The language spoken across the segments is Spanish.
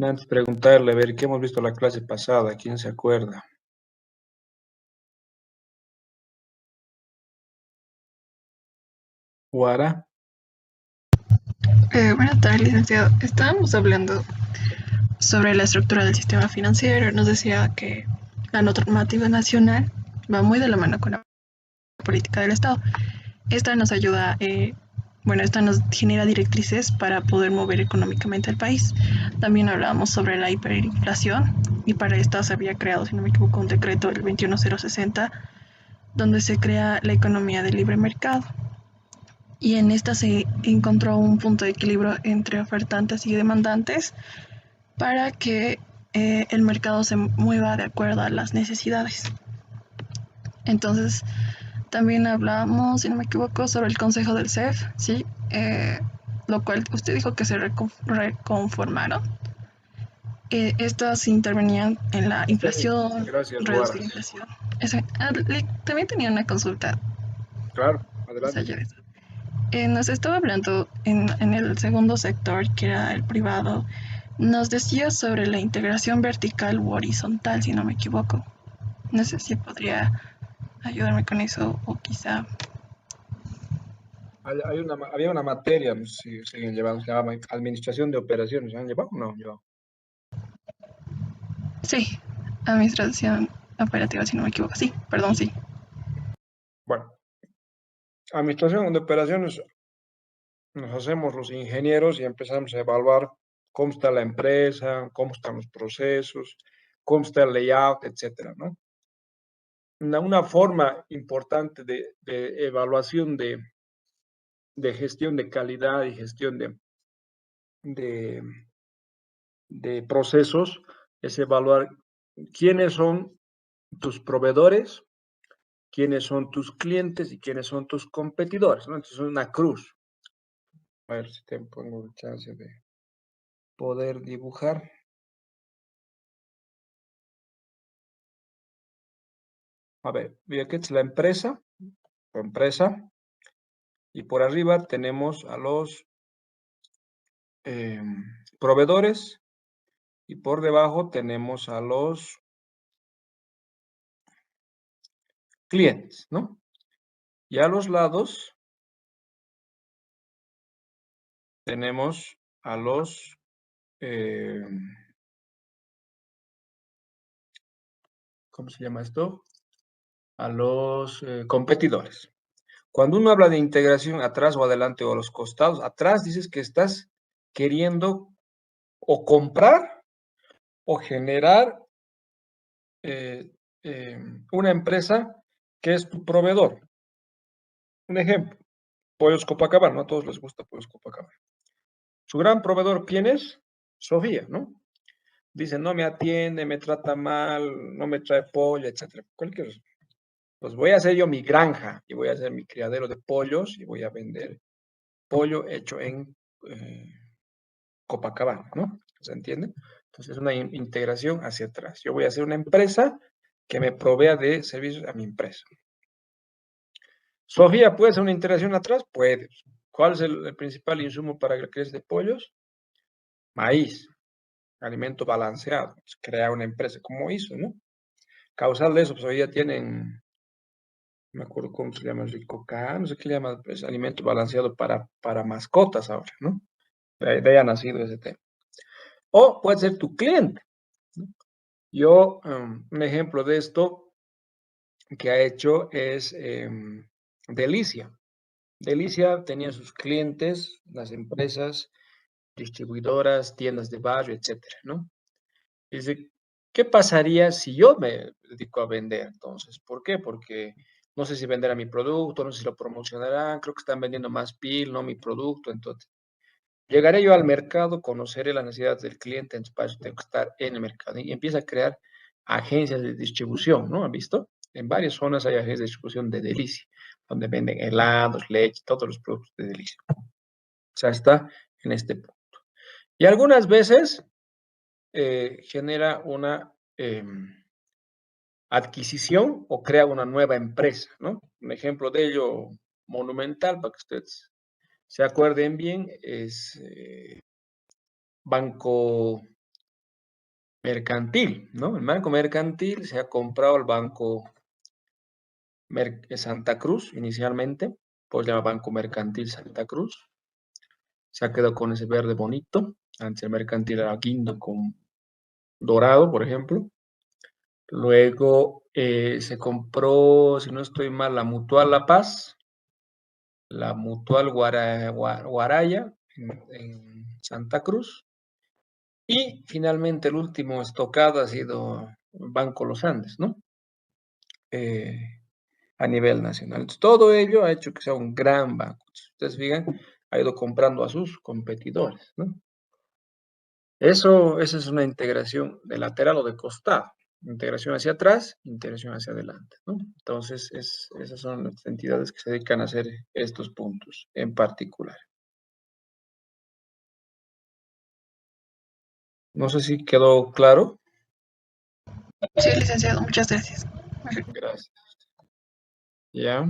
Antes preguntarle, a ver, ¿qué hemos visto la clase pasada? ¿Quién se acuerda? Guara. Buenas tardes, licenciado. Estábamos hablando sobre la estructura del sistema financiero. Nos decía que la normativa nacional va muy de la mano con la política del Estado. Esta nos ayuda, esta nos genera directrices para poder mover económicamente el país. También hablábamos sobre la hiperinflación y para esto se había creado, si no me equivoco, un decreto, el 21060, donde se crea la economía de libre mercado. Y en esta se encontró un punto de equilibrio entre ofertantes y demandantes para que el mercado se mueva de acuerdo a las necesidades. Entonces, también hablamos, si no me equivoco, sobre el consejo del CEF, ¿sí? Lo cual usted dijo que se reconformaron. Estas intervenían en la inflación, Gracias, reducir Guara. la inflación. También tenía una consulta Claro, más adelante. allá de eso. Nos estaba hablando en el segundo sector, que era el privado, nos decía sobre la integración vertical u horizontal, si no me equivoco. No sé si podría ayudarme con eso o quizá... Había una materia, no sé si siguen llevando, se llama Administración de Operaciones. ¿Han llevado o no han llevado? Sí, administración operativa, si no me equivoco. Sí, perdón, sí. Bueno, Administración de Operaciones nos hacemos los ingenieros y empezamos a evaluar cómo está la empresa, cómo están los procesos, cómo está el layout, etcétera, ¿no? Una forma importante de evaluación de gestión de calidad y gestión de, de procesos es evaluar quiénes son tus proveedores, quiénes son tus clientes y quiénes son tus competidores, ¿no? Entonces es una cruz. A ver si te pongo el chance de poder dibujar. A ver, mira que es la empresa, y por arriba tenemos a los eh, proveedores y por debajo tenemos a los clientes, ¿no? Y a los lados tenemos a los, eh, ¿cómo se llama esto? A los competidores. Cuando uno habla de integración atrás o adelante o a los costados, atrás dices que estás queriendo o comprar o generar eh, una empresa que es tu proveedor. Un ejemplo, Pollos Copacabana, no a todos les gusta Pollos Copacabana. Su gran proveedor, ¿quién es? Sofía, ¿no? Dice, no me atiende, me trata mal, no me trae pollo, etcétera. Cualquier. Pues voy a hacer yo mi granja y voy a hacer mi criadero de pollos y voy a vender pollo hecho en Copacabana, ¿no? ¿Se entiende? Entonces es una integración hacia atrás. Yo voy a hacer una empresa que me provea de servicios a mi empresa. Sofía, ¿puede hacer una integración atrás? Puede. ¿Cuál es el principal insumo para la crianza de pollos? Maíz, alimento balanceado. Pues, crear una empresa como hizo, ¿no? Causal de eso, pues hoy día tienen, no me acuerdo cómo se llama, Ricoca, no sé qué le llama, pues alimento balanceado para mascotas ahora, ¿no? De ahí ha nacido ese tema. O puede ser tu cliente, ¿no? Yo, un ejemplo de esto que ha hecho es Delicia. Delicia tenía sus clientes, las empresas, distribuidoras, tiendas de barrio, etcétera, ¿no? Dice, ¿qué pasaría si yo me dedico a vender? Entonces, ¿por qué? Porque no sé si venderá mi producto, no sé si lo promocionarán, creo que están vendiendo más pil, no mi producto. Entonces, llegaré yo al mercado, conoceré las necesidades del cliente, entonces para eso tengo que estar en el mercado. Y empieza a crear agencias de distribución, ¿no? ¿Han visto? En varias zonas hay agencias de distribución de Delicia, donde venden helados, leche, todos los productos de Delicia. O sea, está en este punto. Y algunas veces genera una adquisición o crea una nueva empresa, ¿no? Un ejemplo de ello monumental, para que ustedes se acuerden bien, es Banco, mercantil, ¿no? El banco mercantil se ha comprado al banco Santa Cruz inicialmente, pues se llama Banco Mercantil Santa Cruz. Se ha quedado con ese verde bonito. Antes el mercantil era guindo con dorado, por ejemplo. Luego se compró, si no estoy mal, la Mutual La Paz, la Mutual Guaraya en Santa Cruz. Y finalmente el último estocado ha sido Banco Los Andes, ¿no? Eh, a nivel nacional. Entonces, todo ello ha hecho que sea un gran banco. Si ustedes fijan, ha ido comprando a sus competidores, ¿no? Eso es una integración de lateral o de costado. Integración hacia atrás, integración hacia adelante, ¿no? Entonces, esas son las entidades que se dedican a hacer estos puntos en particular. No sé si quedó claro. Sí, licenciado, muchas gracias. Gracias. Ya,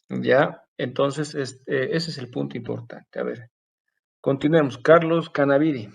ya. Entonces, ese es el punto importante. A ver, continuemos. Carlos Canavidi.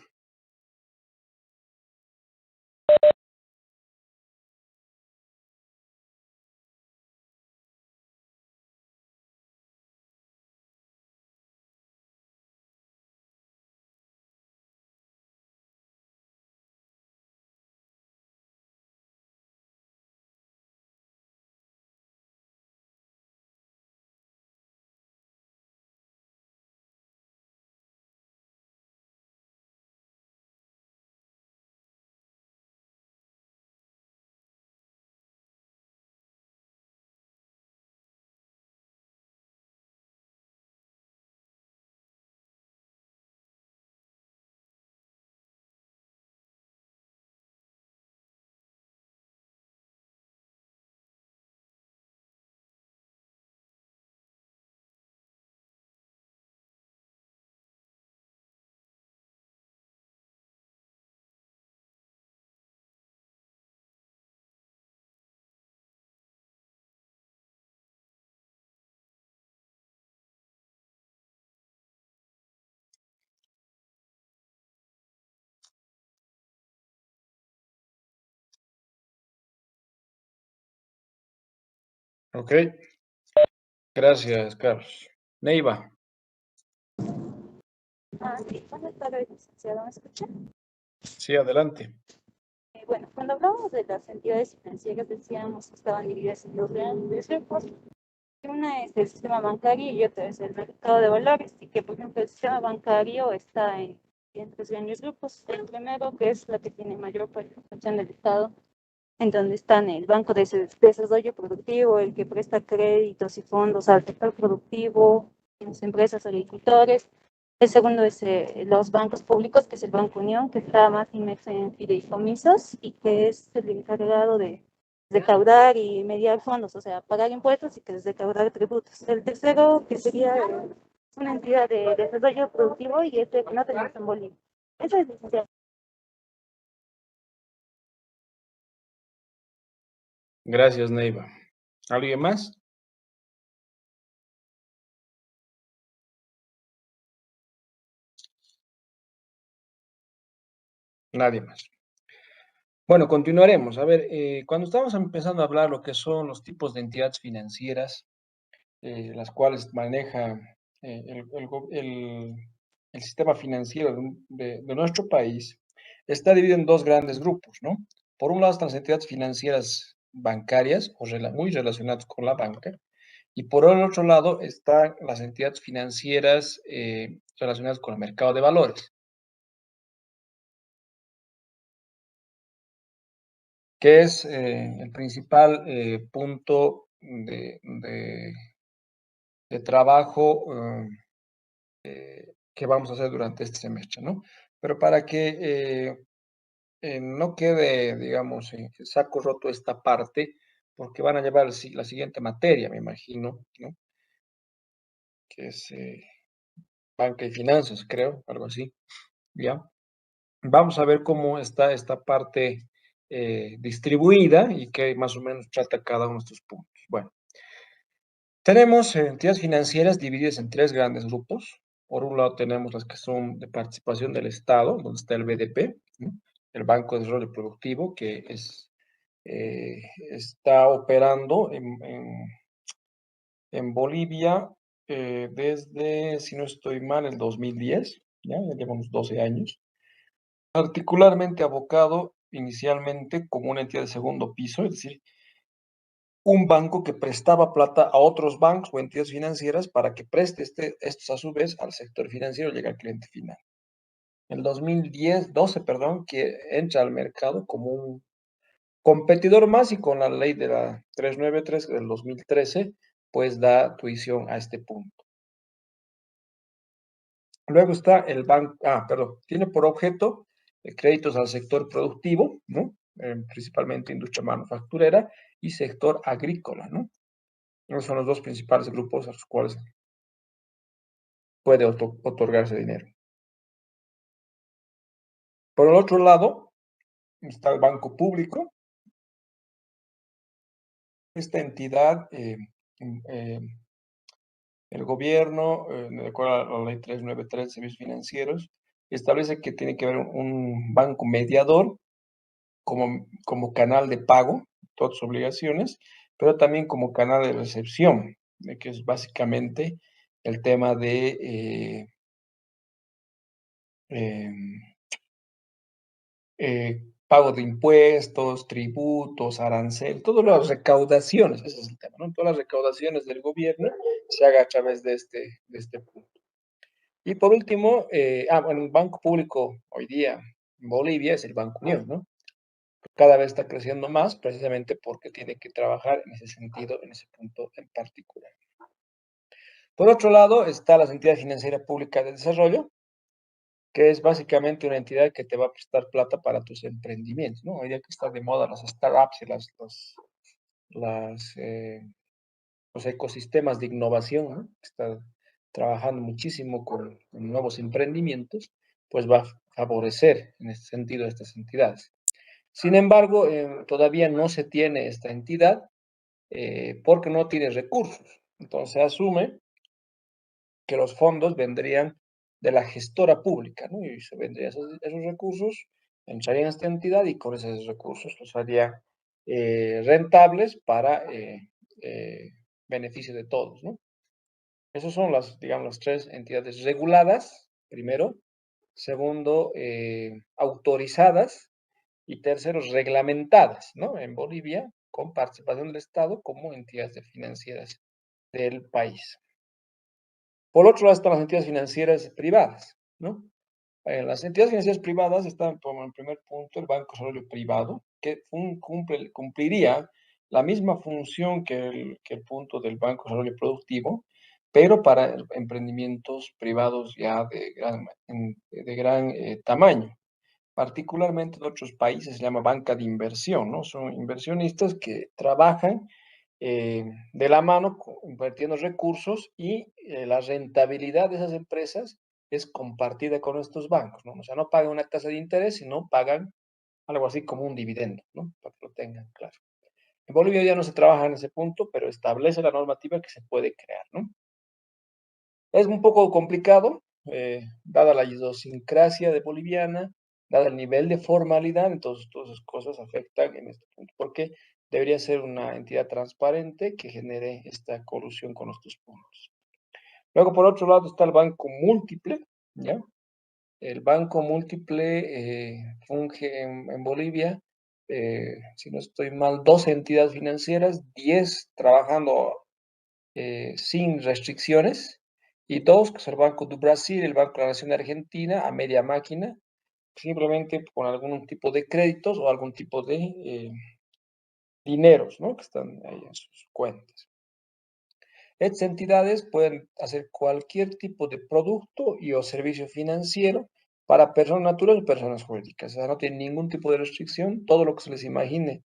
Ok, gracias, Carlos. Neiva, Sí, buenas tardes, licenciado, ¿me escucha? sí, adelante. Bueno, cuando hablamos de las entidades financieras decíamos que estaban divididas en dos grandes grupos. Una es el sistema bancario y otra es el mercado de valores. Y que, por ejemplo, el sistema bancario está en tres grandes grupos. El primero, que es la que tiene mayor participación del Estado, en donde están el Banco de Desarrollo Productivo, el que presta créditos y fondos al sector productivo, las empresas, agricultores. El segundo es los bancos públicos, que es el Banco Unión, que está más inmerso en fideicomisos y que es el encargado de recaudar y mediar fondos, o sea, pagar impuestos y que es recaudar tributos. El tercero, que sería una entidad de desarrollo productivo y este no tenemos en Bolivia. Eso es licenciado. Gracias, Neiva. ¿Alguien más? Nadie más. Bueno, continuaremos. A ver, cuando estamos empezando a hablar lo que son los tipos de entidades financieras, las cuales maneja el sistema financiero de nuestro país, está dividido en dos grandes grupos, ¿no? Por un lado están las entidades financieras bancarias o muy relacionadas con la banca, y por el otro lado están las entidades financieras relacionadas con el mercado de valores, que es el principal punto de trabajo que vamos a hacer durante este semestre, ¿no? Pero para que no quede, digamos, en saco roto esta parte, porque van a llevar la siguiente materia, me imagino, ¿no? Que es banca y finanzas, creo, algo así, ¿ya? Vamos a ver cómo está esta parte distribuida y qué más o menos trata cada uno de estos puntos. Bueno, Tenemos entidades financieras divididas en tres grandes grupos. Por un lado tenemos las que son de participación del Estado, donde está el BDP, ¿no? El Banco de Desarrollo Productivo, que está operando en Bolivia desde, si no estoy mal, el 2010, ya llevamos 12 años, particularmente abocado inicialmente como una entidad de segundo piso, es decir, un banco que prestaba plata a otros bancos o entidades financieras para que preste estos a su vez al sector financiero y llegue al cliente final. En el 2012, perdón, que entra al mercado como un competidor más y con la ley de la 393 del 2013, pues da tuición a este punto. Luego está el banco, perdón, tiene por objeto créditos al sector productivo, ¿no? Principalmente industria manufacturera y sector agrícola, ¿no? Esos son los dos principales grupos a los cuales puede otorgarse dinero. Por el otro lado, está el banco público. Esta entidad, el gobierno, de acuerdo a la ley 393 de servicios financieros, establece que tiene que haber un banco mediador como canal de pago, todas sus obligaciones, pero también como canal de recepción, que es básicamente el tema de pago de impuestos, tributos, arancel, todas las recaudaciones, ese es el tema, ¿no? Todas las recaudaciones del gobierno se haga a través de este punto. Y por último, bueno, el banco público hoy día en Bolivia es el Banco Unión, ¿no? Cada vez está creciendo más precisamente porque tiene que trabajar en ese sentido, en ese punto en particular. Por otro lado, está la entidad financiera pública de desarrollo, que es básicamente una entidad que te va a prestar plata para tus emprendimientos, ¿no? Hoy día que está de moda las startups y los ecosistemas de innovación, ¿no? Está trabajando muchísimo con nuevos emprendimientos, pues va a favorecer en este sentido a estas entidades. Sin embargo, todavía no se tiene esta entidad porque no tiene recursos. Entonces se asume que los fondos vendrían de la gestora pública, ¿no? Y se vendrían esos recursos, entrarían a esta entidad y con esos recursos los haría rentables para beneficio de todos, ¿no? Esas son digamos, las tres entidades reguladas, primero. Segundo, autorizadas. Y tercero, reglamentadas, ¿no? En Bolivia, con participación del Estado como entidades financieras del país. Por otro lado están las entidades financieras privadas, ¿no? Las entidades financieras privadas están, como en primer punto, el Banco de Desarrollo Privado, que cumpliría la misma función que el punto del Banco de Desarrollo Productivo, pero para emprendimientos privados ya de gran tamaño. Particularmente en otros países se llama banca de inversión, ¿no? Son inversionistas que trabajan de la mano, invirtiendo recursos y la rentabilidad de esas empresas es compartida con estos bancos, ¿no? O sea, no pagan una tasa de interés, sino pagan algo así como un dividendo, ¿no? Para que lo tengan claro. En Bolivia ya no se trabaja en ese punto, pero establece la normativa que se puede crear, ¿no? Es un poco complicado, dada la idiosincrasia de boliviana, dada el nivel de formalidad, entonces todas esas cosas afectan en este punto, porque debería ser una entidad transparente que genere esta colusión con estos puntos. Luego, por otro lado, está el banco múltiple, ¿ya? El banco múltiple funge en Bolivia, si no estoy mal, 12 entidades financieras, 10 trabajando sin restricciones, y dos, que es el Banco do Brasil, el Banco de la Nación Argentina, a media máquina, simplemente con algún tipo de créditos o algún tipo de dineros, ¿no? Que están ahí en sus cuentas. Estas entidades pueden hacer cualquier tipo de producto y o servicio financiero para personas naturales y personas jurídicas. O sea, no tienen ningún tipo de restricción. Todo lo que se les imagine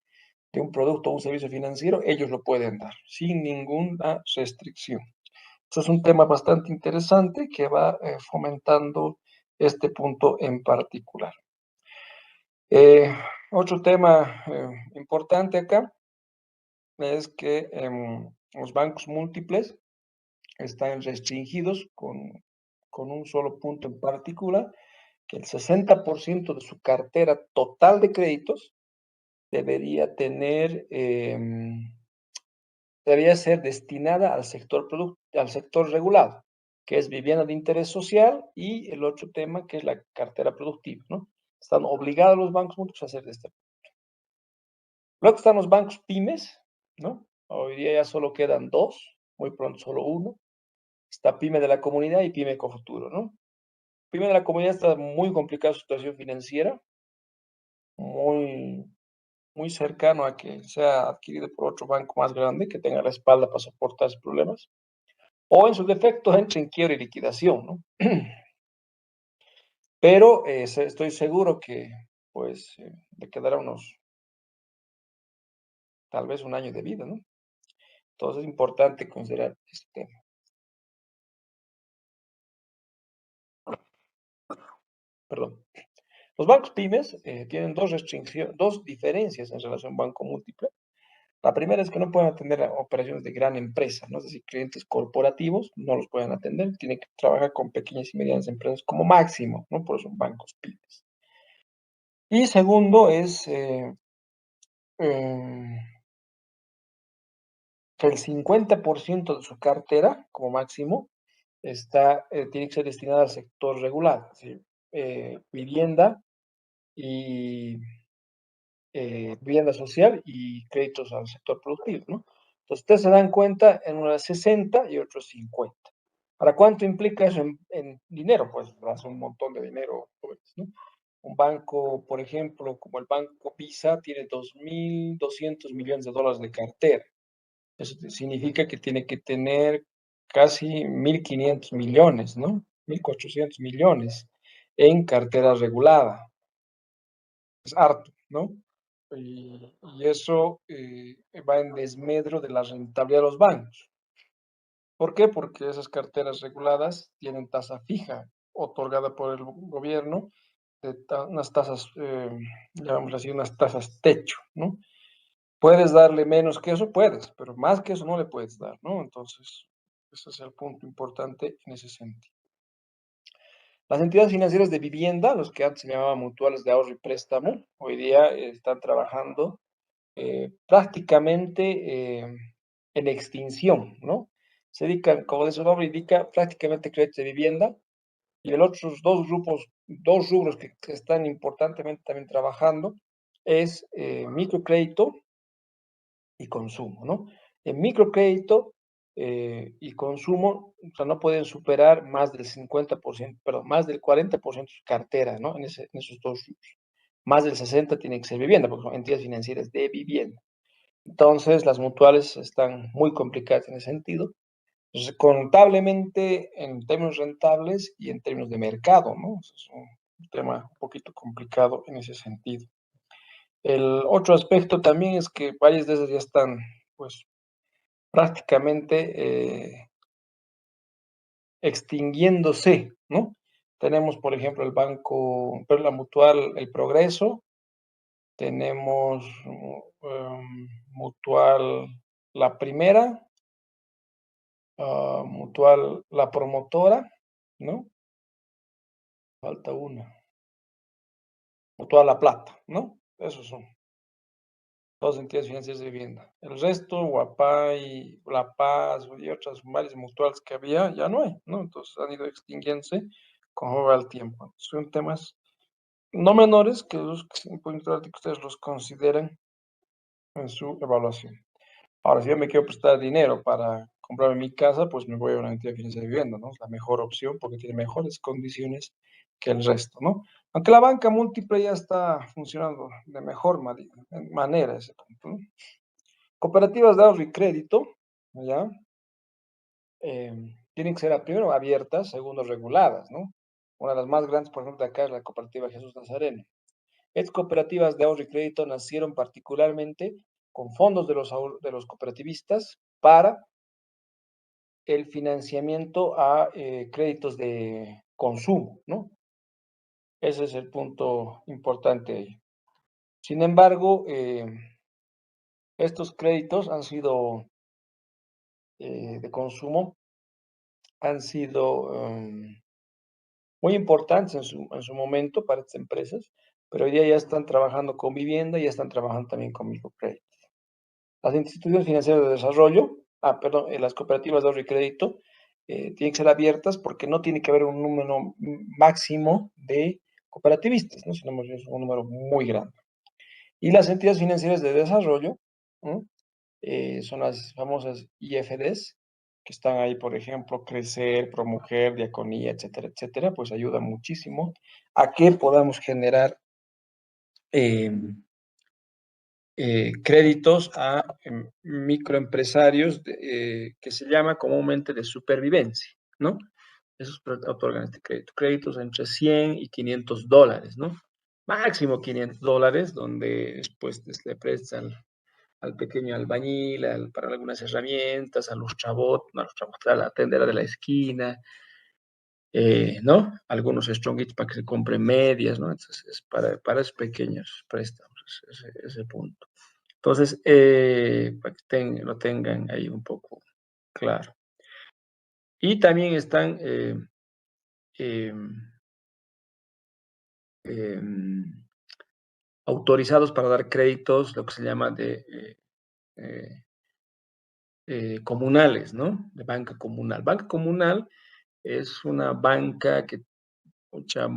de un producto o un servicio financiero, ellos lo pueden dar sin ninguna restricción. Esto es un tema bastante interesante que va fomentando este punto en particular. Otro tema importante acá es que Los bancos múltiples están restringidos con un solo punto en particular, que el 60% de su cartera total de créditos debería debería ser destinada al sector regulado, que es vivienda de interés social, y el otro tema que es la cartera productiva, ¿no? Están obligados los bancos múltiples a hacer este. Luego están los bancos pymes, ¿no? Hoy día ya solo quedan dos, muy pronto solo uno. Está Pyme de la Comunidad y Pyme Cofuturo, ¿no? Pyme de la Comunidad está muy complicada su situación financiera, muy, muy cercano a que sea adquirido por otro banco más grande que tenga la espalda para soportar esos problemas, o en su defecto entre en quiebra y liquidación, ¿no? Pero estoy seguro que, pues, le quedará tal vez un año de vida, ¿no? Entonces es importante considerar este tema. Perdón. Los bancos pymes tienen dos diferencias en relación a un banco múltiple. La primera es que no pueden atender a operaciones de gran empresa, ¿no? Es decir, clientes corporativos no los pueden atender, tienen que trabajar con pequeñas y medianas empresas como máximo, ¿no? Por eso son bancos pymes. Y segundo es em, que el 50% de su cartera, como máximo, tiene que ser destinada al sector regulado, es decir, vivienda y vivienda social y créditos al sector productivo, ¿no? Entonces, ustedes se dan cuenta en unas 60 y otros 50. ¿Para cuánto implica eso en dinero? Pues hace un montón de dinero, pues, ¿no? Un banco, por ejemplo, como el banco Visa, tiene 2.200 millones de dólares de cartera. Eso significa que tiene que tener casi 1.500 millones, ¿no? 1.400 millones en cartera regulada. Es harto, ¿no? Y eso va en desmedro de la rentabilidad de los bancos. ¿Por qué? Porque esas carteras reguladas tienen tasa fija otorgada por el gobierno, unas tasas, llamémoslo así, unas tasas techo, ¿no? Puedes darle menos que eso, puedes, pero más que eso no le puedes dar, ¿no? Entonces, ese es el punto importante en ese sentido. Las entidades financieras de vivienda, los que antes se llamaban mutuales de ahorro y préstamo, hoy día están trabajando prácticamente en extinción, ¿no? Se dedican, como de su nombre indica, prácticamente créditos de vivienda, y los otros dos rubros que están importantemente también trabajando es microcrédito y consumo, ¿no? En microcrédito y consumo, o sea, no pueden superar más del 50%, perdón, más del 40% de su cartera, ¿no? En esos dos rubros. Más del 60% tiene que ser vivienda, porque son entidades financieras de vivienda. Entonces, las mutuales están muy complicadas en ese sentido. Entonces, contablemente, en términos rentables y en términos de mercado, ¿no? Eso es un tema un poquito complicado en ese sentido. El otro aspecto también es que varias de esas ya están, pues, prácticamente extinguiéndose, ¿no? Tenemos, por ejemplo, el banco, pero la mutual El Progreso, tenemos mutual La Primera, mutual La Promotora, ¿no? Falta una. Mutual La Plata, ¿no? Esos son dos entidades financieras de vivienda. El resto, Guapay, La Paz y otras varias mutuales que había, ya no hay, ¿no? Entonces han ido extinguiéndose conforme va el tiempo. Son temas no menores que los que es importante que ustedes los consideren en su evaluación. Ahora, si yo me quiero prestar dinero para comprarme mi casa, pues me voy a una entidad financiera de vivienda, ¿no? Es la mejor opción porque tiene mejores condiciones que el resto, ¿no? Aunque la banca múltiple ya está funcionando de mejor manera ese punto, ¿no? Cooperativas de ahorro y crédito, ¿ya? Tienen que ser primero abiertas, segundo reguladas, ¿no? Una de las más grandes, por ejemplo, de acá es la cooperativa Jesús Nazareno. Estas cooperativas de ahorro y crédito nacieron particularmente con fondos de los cooperativistas para el financiamiento a créditos de consumo, ¿no? Ese es el punto importante ahí. Sin embargo, estos créditos han sido de consumo han sido muy importantes en su momento para estas empresas, pero hoy día ya están trabajando con vivienda y ya están trabajando también con microcrédito. Las instituciones financieras de desarrollo, las cooperativas de ahorro y crédito, tienen que ser abiertas porque no tiene que haber un número máximo de cooperativistas, ¿no? Sino más bien es un número muy grande. Y las entidades financieras de desarrollo, ¿no? Son las famosas IFDs, que están ahí, por ejemplo, Crecer, Promujer, Diaconía, etcétera, etcétera, pues ayuda muchísimo a que podamos generar eh, créditos a microempresarios que se llama comúnmente de supervivencia, ¿no? Esos otorgan este crédito. Créditos entre 100 y 500 dólares, ¿no? Máximo 500 dólares, donde después le prestan al pequeño albañil, para algunas herramientas, a los chavos, no, a los chavos, a la tendera de la esquina, ¿no? Algunos strongitos para que se compren medias, ¿no? Entonces, es para esos pequeños préstamos, ese punto. Entonces, para que lo tengan ahí un poco claro. Y también están eh, eh, autorizados para dar créditos, lo que se llama de comunales, ¿no? De banca comunal. Banca comunal es una banca que, pucha,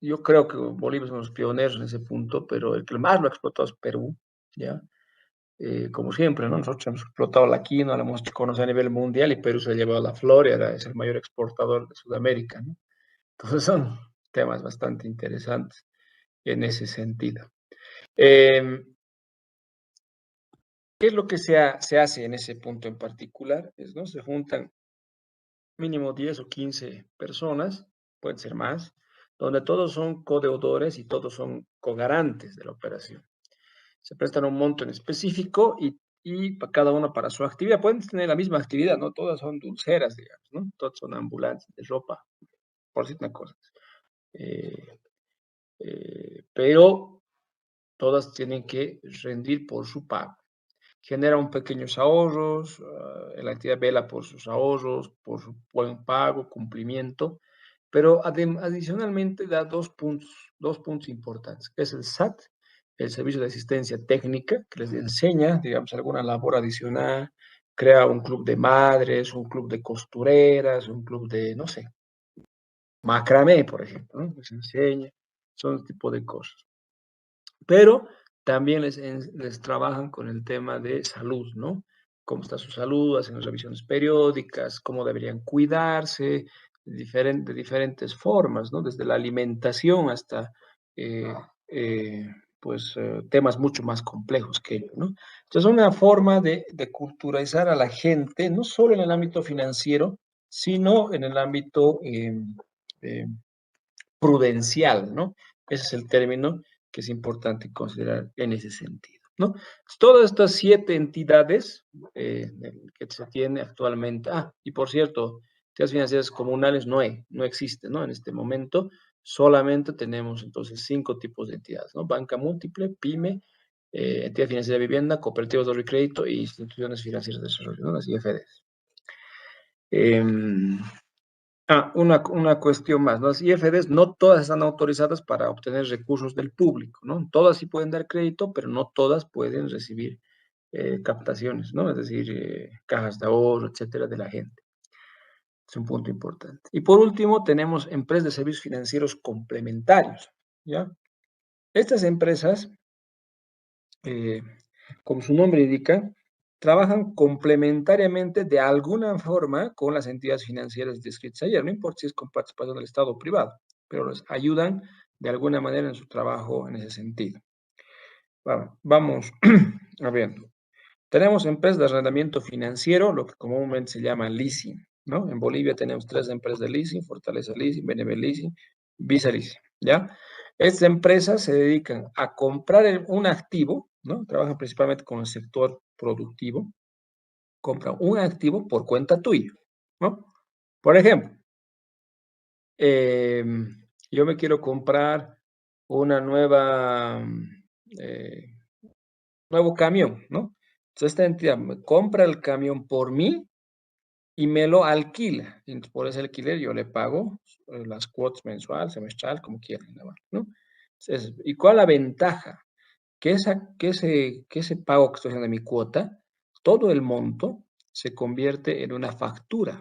yo creo que Bolivia son los pioneros en ese punto, pero el que más lo ha explotado es Perú, ¿ya? Como siempre, ¿no? Nosotros hemos explotado la quinoa, la hemos conocido a nivel mundial y Perú se ha llevado la flor y ahora es el mayor exportador de Sudamérica, ¿no? Entonces son temas bastante interesantes en ese sentido. ¿Qué es lo que se hace en ese punto en particular? ¿No? Se juntan mínimo 10 o 15 personas, pueden ser más, donde todos son codeudores y todos son cogarantes de la operación. Se prestan un monto en específico y para cada uno para su actividad. Pueden tener la misma actividad, ¿no? Todas son dulceras, digamos, ¿no? Todos son ambulantes de ropa, por decir una cosa. Eh, pero todas tienen que rendir por su pago. Generan pequeños ahorros, la actividad vela por sus ahorros, por su buen pago, cumplimiento, pero adicionalmente da dos puntos importantes, que es el SAT, el Servicio de Asistencia Técnica, que les enseña, digamos, alguna labor adicional, crea un club de madres, un club de costureras, un club de, no sé, macramé, por ejemplo, ¿no? Les enseña, son ese tipo de cosas. Pero también les trabajan con el tema de salud, ¿no? Cómo está su salud, hacen revisiones periódicas, cómo deberían cuidarse, de diferentes formas, ¿no? Desde la alimentación hasta, eh, temas mucho más complejos que ello, ¿no? Entonces, una forma de culturalizar a la gente, no solo en el ámbito financiero, sino en el ámbito eh, prudencial, ¿no? Ese es el término que es importante considerar en ese sentido, ¿no? Todas estas 7 entidades que se tiene actualmente, y por cierto, entidades financieras comunales no existen, ¿no? En este momento solamente tenemos entonces 5 tipos de entidades, ¿no? Banca múltiple, PYME, entidad financiera de vivienda, cooperativas de ahorro y crédito e instituciones financieras de desarrollo, ¿no? Las IFDs. Una cuestión más, ¿no? Las IFDs no todas están autorizadas para obtener recursos del público, ¿no? Todas sí pueden dar crédito, pero no todas pueden recibir captaciones, ¿no? Es decir, cajas de ahorro, etcétera, de la gente. Es un punto importante. Y por último, tenemos empresas de servicios financieros complementarios, ¿ya? Estas empresas, eh, como su nombre indica, trabajan complementariamente de alguna forma con las entidades financieras descritas ayer, no importa si es con participación del Estado o privado, pero les ayudan de alguna manera en su trabajo en ese sentido. Bueno, vamos a ver. Tenemos empresas de arrendamiento financiero, lo que comúnmente se llama leasing, ¿no? En Bolivia tenemos 3 empresas de leasing, Fortaleza Leasing, BNB Leasing, Visa Leasing, ¿ya? Estas empresas se dedican a comprar un activo, ¿no? Trabajan principalmente con el sector productivo, compran un activo por cuenta tuya, ¿no? Por ejemplo, yo me quiero comprar una nuevo camión, ¿no? Entonces, esta entidad me compra el camión por mí y me lo alquila. Entonces, por ese alquiler yo le pago las cuotas mensual, semestral, como quieran, ¿no? Entonces, ¿y cuál es la ventaja? Que ese pago que estoy haciendo de mi cuota, todo el monto se convierte en una factura.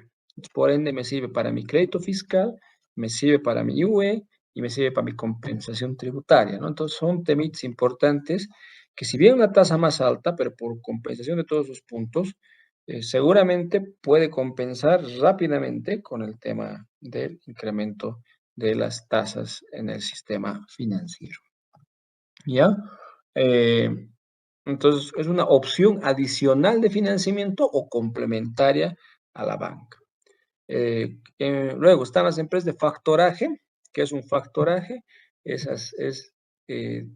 Por ende, me sirve para mi crédito fiscal, me sirve para mi UE y me sirve para mi compensación tributaria, ¿no? Entonces, son temitas importantes que si bien una tasa más alta, pero por compensación de todos los puntos, seguramente puede compensar rápidamente con el tema del incremento de las tasas en el sistema financiero. ¿Ya? Eh, entonces, es una opción adicional de financiamiento o complementaria a la banca. Luego están las empresas de factoraje. ¿Qué es un factoraje? Es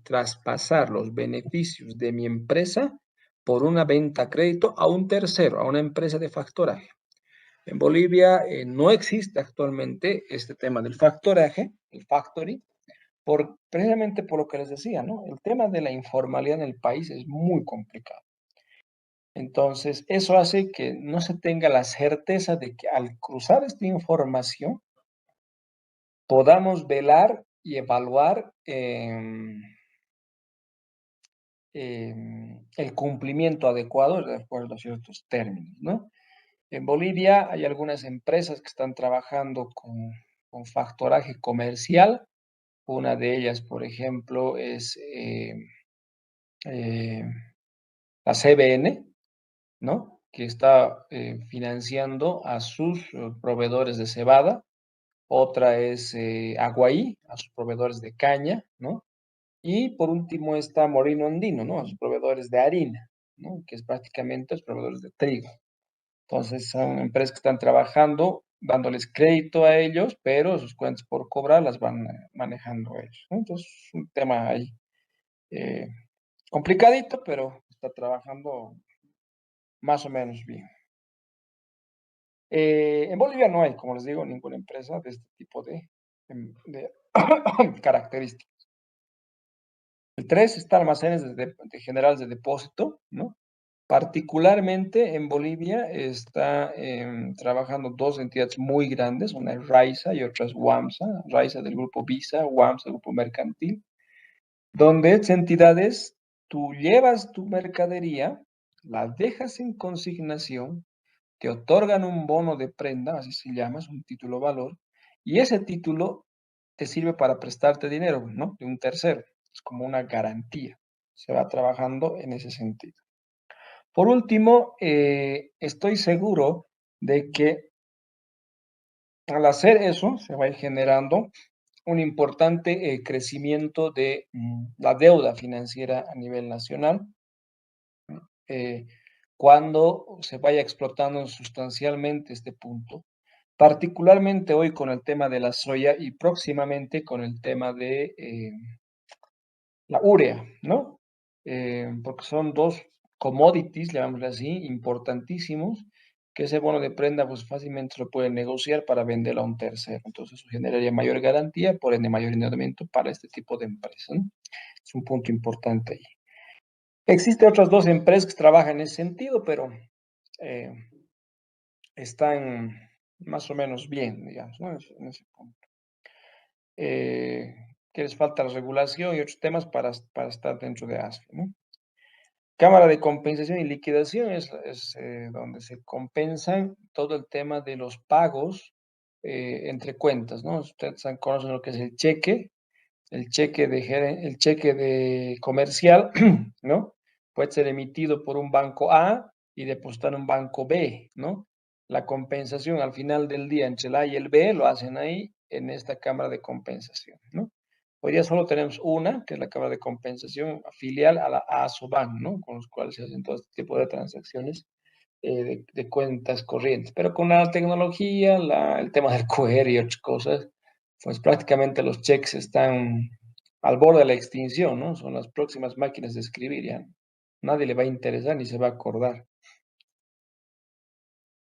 traspasar los beneficios de mi empresa por una venta a crédito a un tercero, a una empresa de factoraje. En Bolivia no existe actualmente este tema del factoraje, el factoring, precisamente por lo que les decía, ¿no? El tema de la informalidad en el país es muy complicado. Entonces, eso hace que no se tenga la certeza de que al cruzar esta información podamos velar y evaluar el cumplimiento adecuado de acuerdo a ciertos términos, ¿no? En Bolivia hay algunas empresas que están trabajando con factoraje comercial. Una de ellas, por ejemplo, es eh, la CBN, ¿no? Que está financiando a sus proveedores de cebada. Otra es Aguaí, a sus proveedores de caña, ¿no? Y por último está Morino Andino, ¿no? A sus proveedores de harina, ¿no? Que es prácticamente los proveedores de trigo. Entonces son empresas que están trabajando, dándoles crédito a ellos, pero sus cuentas por cobrar las van manejando ellos, ¿no? Entonces es un tema ahí eh, complicadito, pero está trabajando más o menos bien. En Bolivia no hay, como les digo, ninguna empresa de este tipo de características. El 3 está almacenes generales de depósito, ¿no? Particularmente en Bolivia está trabajando dos entidades muy grandes, una es Raiza y otra es WAMSA, Raiza del grupo Visa, WAMSA del grupo mercantil, donde estas entidades tú llevas tu mercadería, la dejas en consignación, te otorgan un bono de prenda, así se llama, es un título valor, y ese título te sirve para prestarte dinero, ¿no? De un tercero, es como una garantía. Se va trabajando en ese sentido. Por último, estoy seguro de que al hacer eso se va a ir generando un importante crecimiento de la deuda financiera a nivel nacional. eh, cuando se vaya explotando sustancialmente este punto, particularmente hoy con el tema de la soya y próximamente con el tema de la urea, ¿no? Porque son dos commodities, llamémosle así, importantísimos, que ese bono de prenda pues fácilmente se lo pueden negociar para venderlo a un tercero. Entonces eso generaría mayor garantía, por ende mayor endeudamiento para este tipo de empresas, ¿no? Es un punto importante ahí. Existen otras dos empresas que trabajan en ese sentido, pero eh, están más o menos bien, digamos, ¿no? En ese punto. Que les falta la regulación y otros temas para estar dentro de ASFI, ¿no? Cámara de compensación y liquidación es donde se compensan todo el tema de los pagos entre cuentas, ¿no? Ustedes conocen lo que es el cheque de comercial, ¿no? Puede ser emitido por un banco A y depositar en un banco B, ¿no? La compensación al final del día entre el A y el B lo hacen ahí en esta cámara de compensación, ¿no? Hoy día solo tenemos una, que es la cámara de compensación filial a la ASOBAN, ¿no? Con los cuales se hacen todo este tipo de transacciones de cuentas corrientes. Pero con la tecnología, el tema del QR y otras cosas, pues prácticamente los cheques están al borde de la extinción, ¿no? Son las próximas máquinas de escribir, ya. Nadie le va a interesar ni se va a acordar.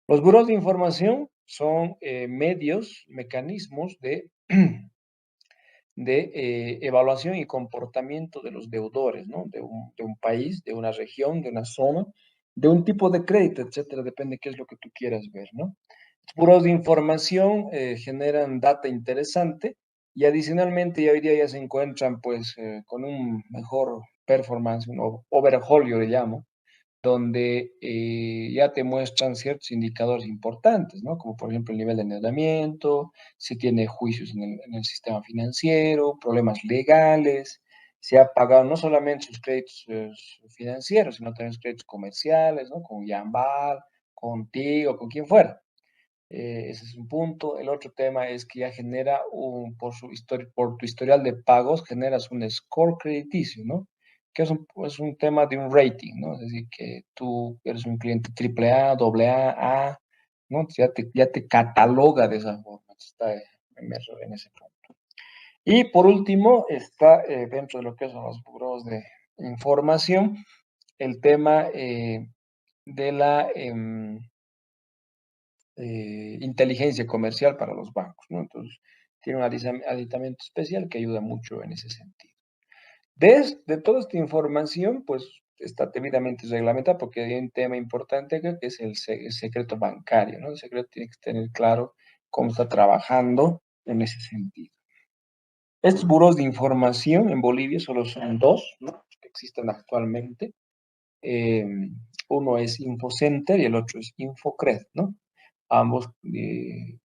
Los buros de información son medios, mecanismos de evaluación y comportamiento de los deudores, ¿no? De un país, de una región, de una zona, de un tipo de crédito, etcétera, depende qué es lo que tú quieras ver, ¿no? Puros de información generan data interesante y adicionalmente ya hoy día ya se encuentran pues con un mejor performance, un overhaul yo le llamo, donde ya te muestran ciertos indicadores importantes, ¿no? Como por ejemplo el nivel de endeudamiento, si tiene juicios en el sistema financiero, problemas legales, se ha pagado no solamente sus créditos financieros, sino también sus créditos comerciales, ¿no? Con Yambal, contigo, con quien fuera. Ese es un punto. El otro tema es que ya genera por tu historial de pagos, generas un score crediticio, ¿no? Que es un tema de un rating, ¿no? Es decir, que tú eres un cliente triple A, doble A, ¿no? Ya te cataloga de esa forma. Está inmerso en ese punto. Y por último, está dentro de lo que son los buros de información, el tema de la inteligencia comercial para los bancos, ¿no? Entonces, tiene un aditamento especial que ayuda mucho en ese sentido. De toda esta información, pues está debidamente reglamentada porque hay un tema importante acá que es el secreto bancario, ¿no? El secreto tiene que tener claro cómo está trabajando en ese sentido. Estos buros de información en Bolivia solo son dos, ¿no? Que existen actualmente. Eh, Uno es Infocenter y el otro es Infocred, ¿no? Ambos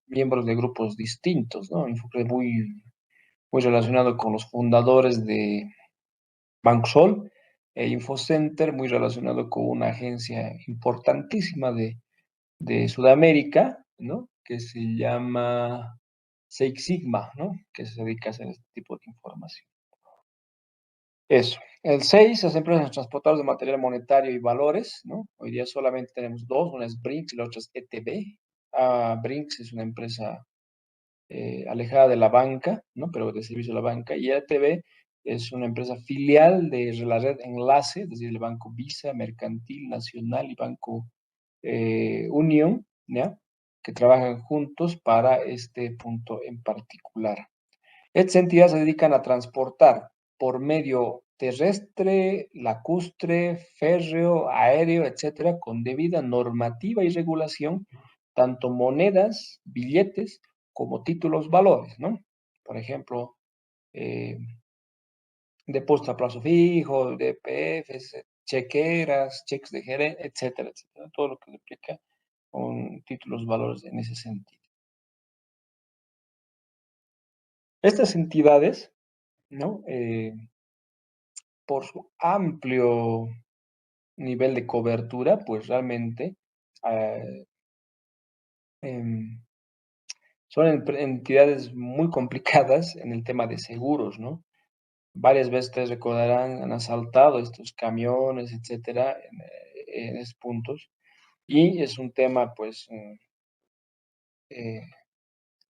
miembros de grupos distintos, ¿no? Infocred muy relacionado con los fundadores de Banksol e Infocenter muy relacionado con una agencia importantísima de Sudamérica, ¿no? Que se llama Six Sigma, ¿no? Que se dedica a hacer este tipo de información. Eso. El 6, las empresas transportadoras de material monetario y valores, ¿no? Hoy día solamente tenemos dos, una es Brinks y la otra es ETB. Brinks es una empresa alejada de la banca, ¿no? Pero de servicio a la banca, y ETB es una empresa filial de la red Enlace, es decir, el Banco Visa, Mercantil, Nacional y Banco Unión, ¿ya? Que trabajan juntos para este punto en particular. Estas entidades se dedican a transportar por medio terrestre, lacustre, férreo, aéreo, etcétera, con debida normativa y regulación, tanto monedas, billetes, como títulos valores, ¿no? Por ejemplo, eh, depósitos a plazo fijo, DPFs, chequeras, cheques de gerente, etcétera, etcétera. Todo lo que se aplica con títulos valores en ese sentido. Estas entidades, ¿no? Por su amplio nivel de cobertura, pues realmente eh, em, son entidades muy complicadas en el tema de seguros, ¿no? Varias veces ustedes recordarán, han asaltado estos camiones, etcétera, en esos puntos. Y es un tema, pues, eh,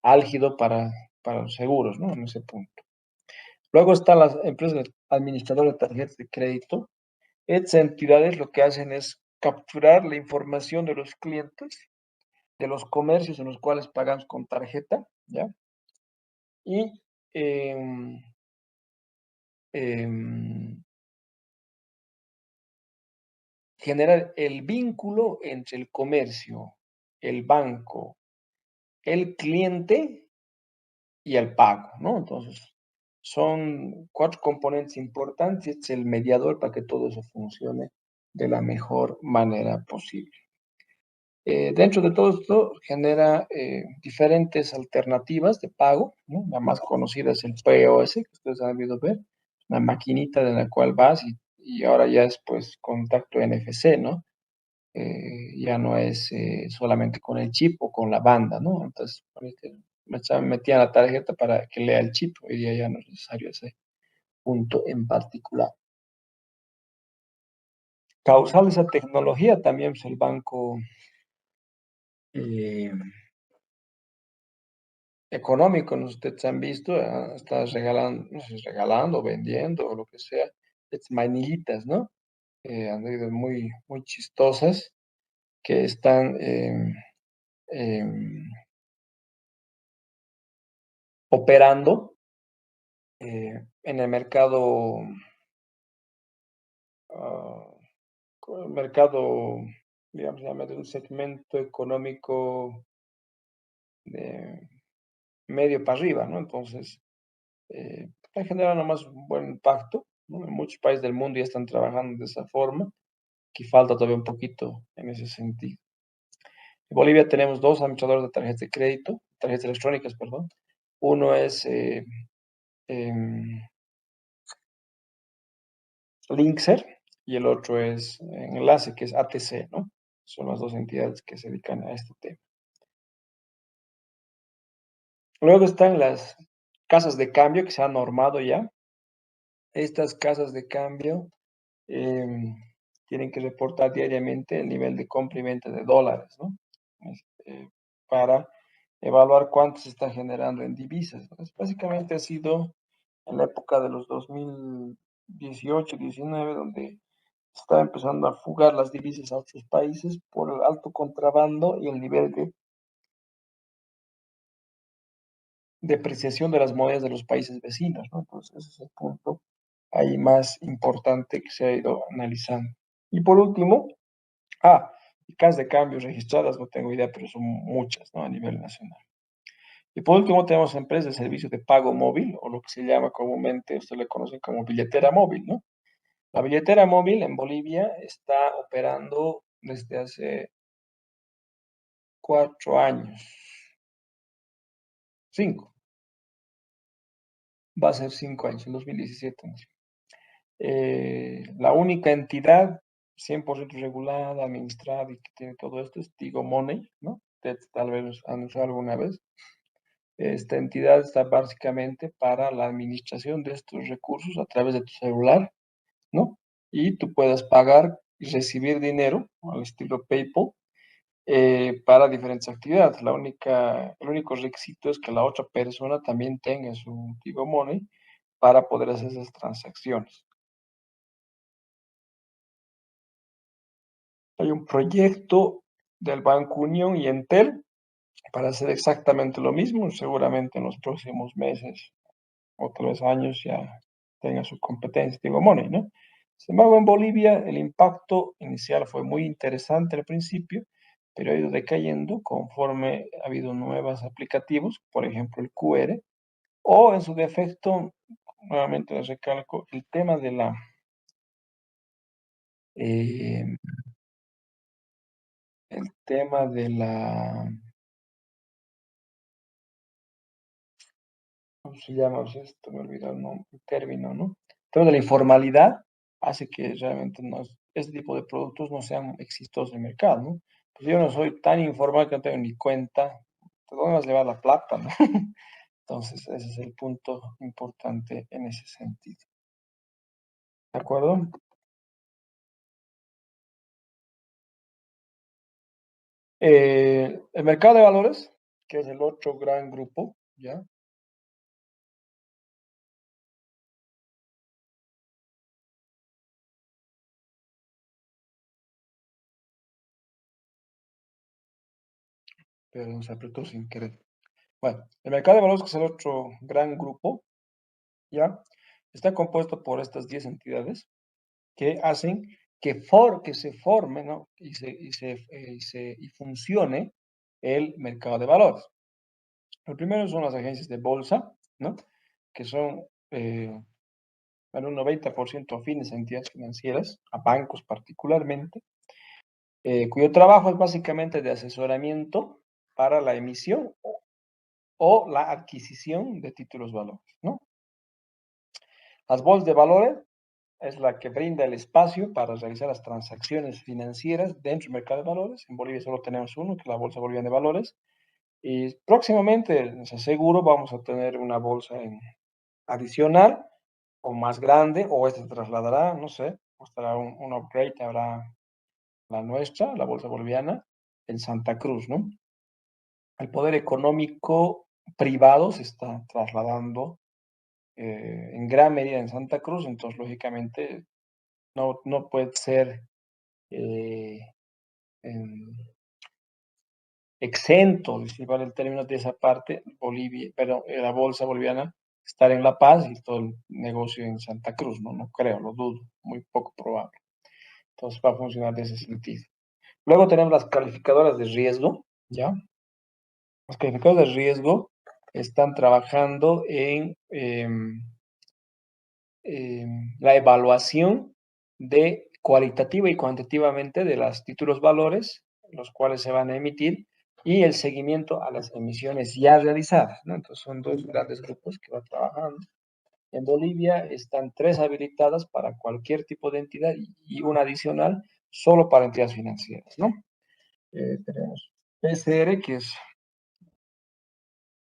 álgido para los seguros, ¿no? En ese punto. Luego están las empresas administradoras de tarjetas de crédito. Estas entidades lo que hacen es capturar la información de los clientes, de los comercios en los cuales pagamos con tarjeta, ¿ya? Y em, em, generar el vínculo entre el comercio, el banco, el cliente y el pago, ¿no? Entonces, son cuatro componentes importantes. Este es el mediador para que todo eso funcione de la mejor manera posible. Dentro de todo esto genera diferentes alternativas de pago, ¿no? La más conocida es el POS, que ustedes han debido ver, una maquinita de la cual vas y ahora ya es pues contacto NFC, ¿no? Ya no es solamente con el chip o con la banda, ¿no? Entonces, metían la tarjeta para que lea el chip, hoy día ya no es necesario ese punto en particular. Causal de esa tecnología también es el banco eh, económico, ¿no? Ustedes han visto, está regalando, no sé, regalando, vendiendo o lo que sea, estas manillitas, ¿no? Han sido muy chistosas que están em, operando en el mercado con el mercado, digamos, de un segmento económico de medio para arriba, ¿no? Entonces, está generando más un buen impacto, ¿no? En muchos países del mundo ya están trabajando de esa forma, que falta todavía un poquito en ese sentido. En Bolivia tenemos dos administradores de tarjetas de crédito, tarjetas electrónicas, perdón. Uno es em, Linkser y el otro es Enlace, que es ATC, ¿no? Son las dos entidades que se dedican a este tema. Luego están las casas de cambio que se han normado ya. Estas casas de cambio em, tienen que reportar diariamente el nivel de compra y venta de dólares, ¿no? Para evaluar cuánto se está generando en divisas. Entonces, básicamente ha sido en la época de los 2018-19, donde estaba empezando a fugar las divisas a otros países por el alto contrabando y el nivel de depreciación de las monedas de los países vecinos, ¿no? Entonces, ese es el punto ahí más importante que se ha ido analizando. Y por último, casas de cambios registradas, no tengo idea, pero son muchas, ¿no? A nivel nacional. Y por último, tenemos empresas de servicio de pago móvil, o lo que se llama comúnmente, usted le conoce como billetera móvil, ¿no? La billetera móvil en Bolivia está operando desde hace 4 años, 5, va a ser 5 años, en 2017. ¿No? La única entidad 100% regulada, administrada y que tiene todo esto es Tigo Money, ¿no? Ustedes tal vez han usado alguna vez. Esta entidad está básicamente para la administración de estos recursos a través de tu celular, ¿no? Y tú puedes pagar y recibir dinero al estilo PayPal para diferentes actividades. El único requisito es que la otra persona también tenga su Tigo Money para poder hacer esas transacciones. Hay un proyecto del Banco Unión y Entel para hacer exactamente lo mismo. Seguramente en los próximos meses o 3 años ya tenga su competencia, Tigo Money, ¿no? Sin embargo, en Bolivia el impacto inicial fue muy interesante al principio, pero ha ido decayendo conforme ha habido nuevos aplicativos, por ejemplo el QR, o en su defecto, nuevamente les recalco, el tema de eh, el tema de la, ¿cómo se llama? O sea, esto me olvidó el término, ¿no? El tema de la informalidad hace que realmente este tipo de productos no sean exitosos en el mercado, ¿no? Pues yo no soy tan informal que no tengo ni cuenta. ¿De dónde vas a llevar la plata, no? Entonces, ese es el punto importante en ese sentido. ¿De acuerdo? El mercado de valores, que es el otro gran grupo, ¿ya? Pero se apretó sin querer. Bueno, el mercado de valores, que es el otro gran grupo, ¿ya? Está compuesto por estas 10 entidades que hacen que se forme, ¿no? Y funcione el mercado de valores. El primero son las agencias de bolsa, ¿no? Que son en un 90% afines a entidades financieras, a bancos particularmente, cuyo trabajo es básicamente de asesoramiento para la emisión o la adquisición de títulos valores, ¿no? Las bolsas de valores es la que brinda el espacio para realizar las transacciones financieras dentro del mercado de valores. En Bolivia solo tenemos uno, que es la Bolsa Boliviana de Valores. Y próximamente, seguro, vamos a tener una bolsa adicional o más grande, o esta se trasladará, no sé, o estará un upgrade, habrá la nuestra, la Bolsa Boliviana, en Santa Cruz, ¿no? El poder económico privado se está trasladando en gran medida en Santa Cruz, entonces, lógicamente, no puede ser eh, exento, si vale el término de esa parte, Bolivia, pero la bolsa boliviana estar en La Paz y todo el negocio en Santa Cruz, ¿no? No creo, lo dudo, muy poco probable. Entonces va a funcionar de ese sentido. Luego tenemos las calificadoras de riesgo, ¿ya? Las calificadoras de riesgo están trabajando en la evaluación de cualitativa y cuantitativamente de los títulos valores, los cuales se van a emitir, y el seguimiento a las emisiones ya realizadas, ¿no? Entonces son dos grandes grupos que van trabajando. En Bolivia están 3 habilitadas para cualquier tipo de entidad y una adicional solo para entidades financieras, ¿no? Tenemos PCR, que es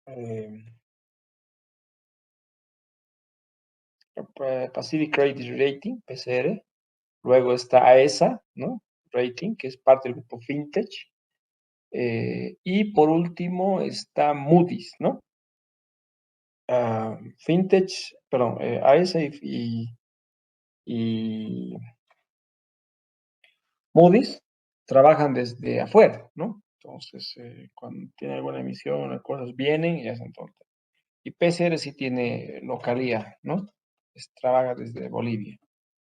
eh, Pacific Credit Rating, PCR. Luego está AESA, ¿no? Rating, que es parte del grupo FinTech. Y por último está Moody's, ¿no? FinTech, perdón, AESA y Moody's trabajan desde afuera, ¿no? Entonces, cuando tiene alguna emisión, las cosas vienen y hacen todo. Y PCR sí tiene localía, ¿no? Trabaja desde Bolivia.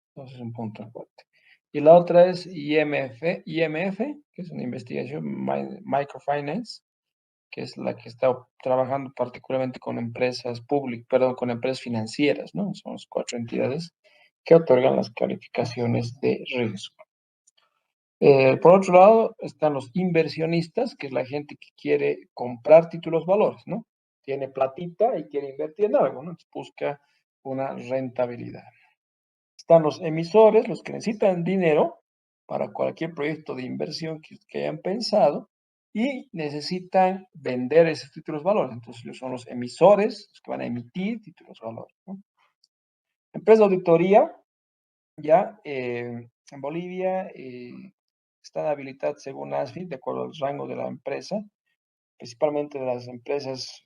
Entonces, es un punto fuerte. Y la otra es IMF, que es una investigación microfinance, que es la que está trabajando particularmente con empresas públicas, perdón, con empresas financieras, ¿no? Son las 4 entidades que otorgan las calificaciones de riesgo. Por otro lado, están los inversionistas, que es la gente que quiere comprar títulos valores, ¿no? Tiene platita y quiere invertir en algo, ¿no? Entonces busca una rentabilidad. Están los emisores, los que necesitan dinero para cualquier proyecto de inversión que hayan pensado y necesitan vender esos títulos valores. Entonces, son los emisores los que van a emitir títulos valores, ¿no? Empresa de auditoría, ya en Bolivia están habilitadas según ASFI, de acuerdo al rango de la empresa, principalmente de las empresas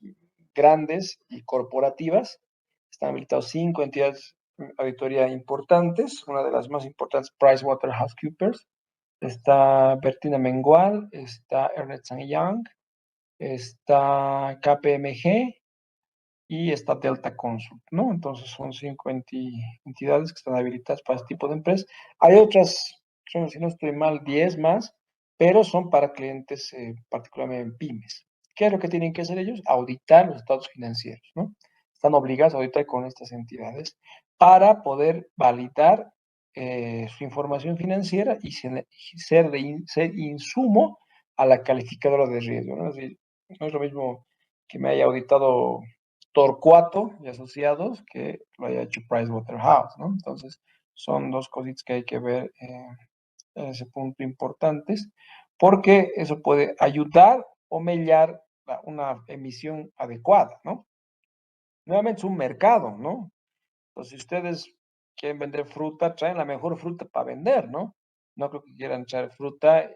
grandes y corporativas. Están habilitados 5 entidades de auditoría importantes. Una de las más importantes, PricewaterhouseCoopers. Está Bertina Mengual, está Ernst Young, está KPMG y está Delta Consult, ¿no? Entonces son 5 entidades que están habilitadas para este tipo de empresas. Hay otras, si no estoy mal, 10 más, pero son para clientes particularmente pymes. ¿Qué es lo que tienen que hacer ellos? Auditar los estados financieros, ¿no? Están obligados a auditar con estas entidades para poder validar su información financiera y ser insumo a la calificadora de riesgo, ¿no? Es decir, no es lo mismo que me haya auditado Torcuato y asociados que lo haya hecho Pricewaterhouse, ¿no? Entonces, son dos cositas que hay que ver en ese punto importantes, porque eso puede ayudar o mellar una emisión adecuada, ¿no? Nuevamente es un mercado, ¿no? Entonces, si ustedes quieren vender fruta, traen la mejor fruta para vender, ¿no? No creo que quieran traer fruta,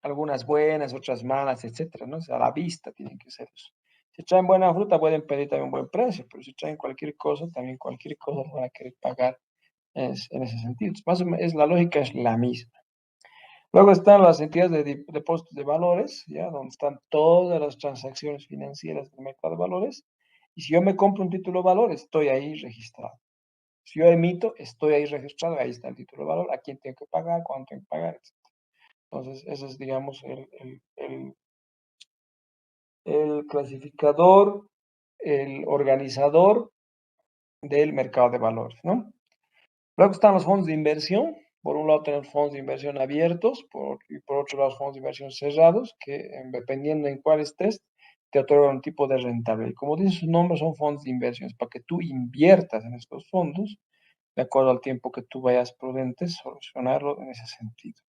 algunas buenas, otras malas, etcétera, ¿no? O sea, a la vista tienen que ser eso. Si traen buena fruta, pueden pedir también un buen precio, pero si traen cualquier cosa, también cualquier cosa lo van a querer pagar en ese sentido. Más o menos, la lógica es la misma. Luego están las entidades de depósitos de valores, ¿ya? Donde están todas las transacciones financieras del mercado de valores. Y si yo me compro un título de valor, estoy ahí registrado. Si yo emito, estoy ahí registrado, ahí está el título de valor, a quién tengo que pagar, cuánto tengo que pagar, etc. Entonces, ese es, digamos, el clasificador, el organizador del mercado de valores, ¿no? Luego están los fondos de inversión. Por un lado tenemos fondos de inversión abiertos y por otro lado fondos de inversión cerrados, que dependiendo en cuál estés, te otorgan un tipo de rentabilidad. Como dice su nombre, son fondos de inversión, para que tú inviertas en estos fondos, de acuerdo al tiempo que tú vayas prudente, solucionarlo en ese sentido.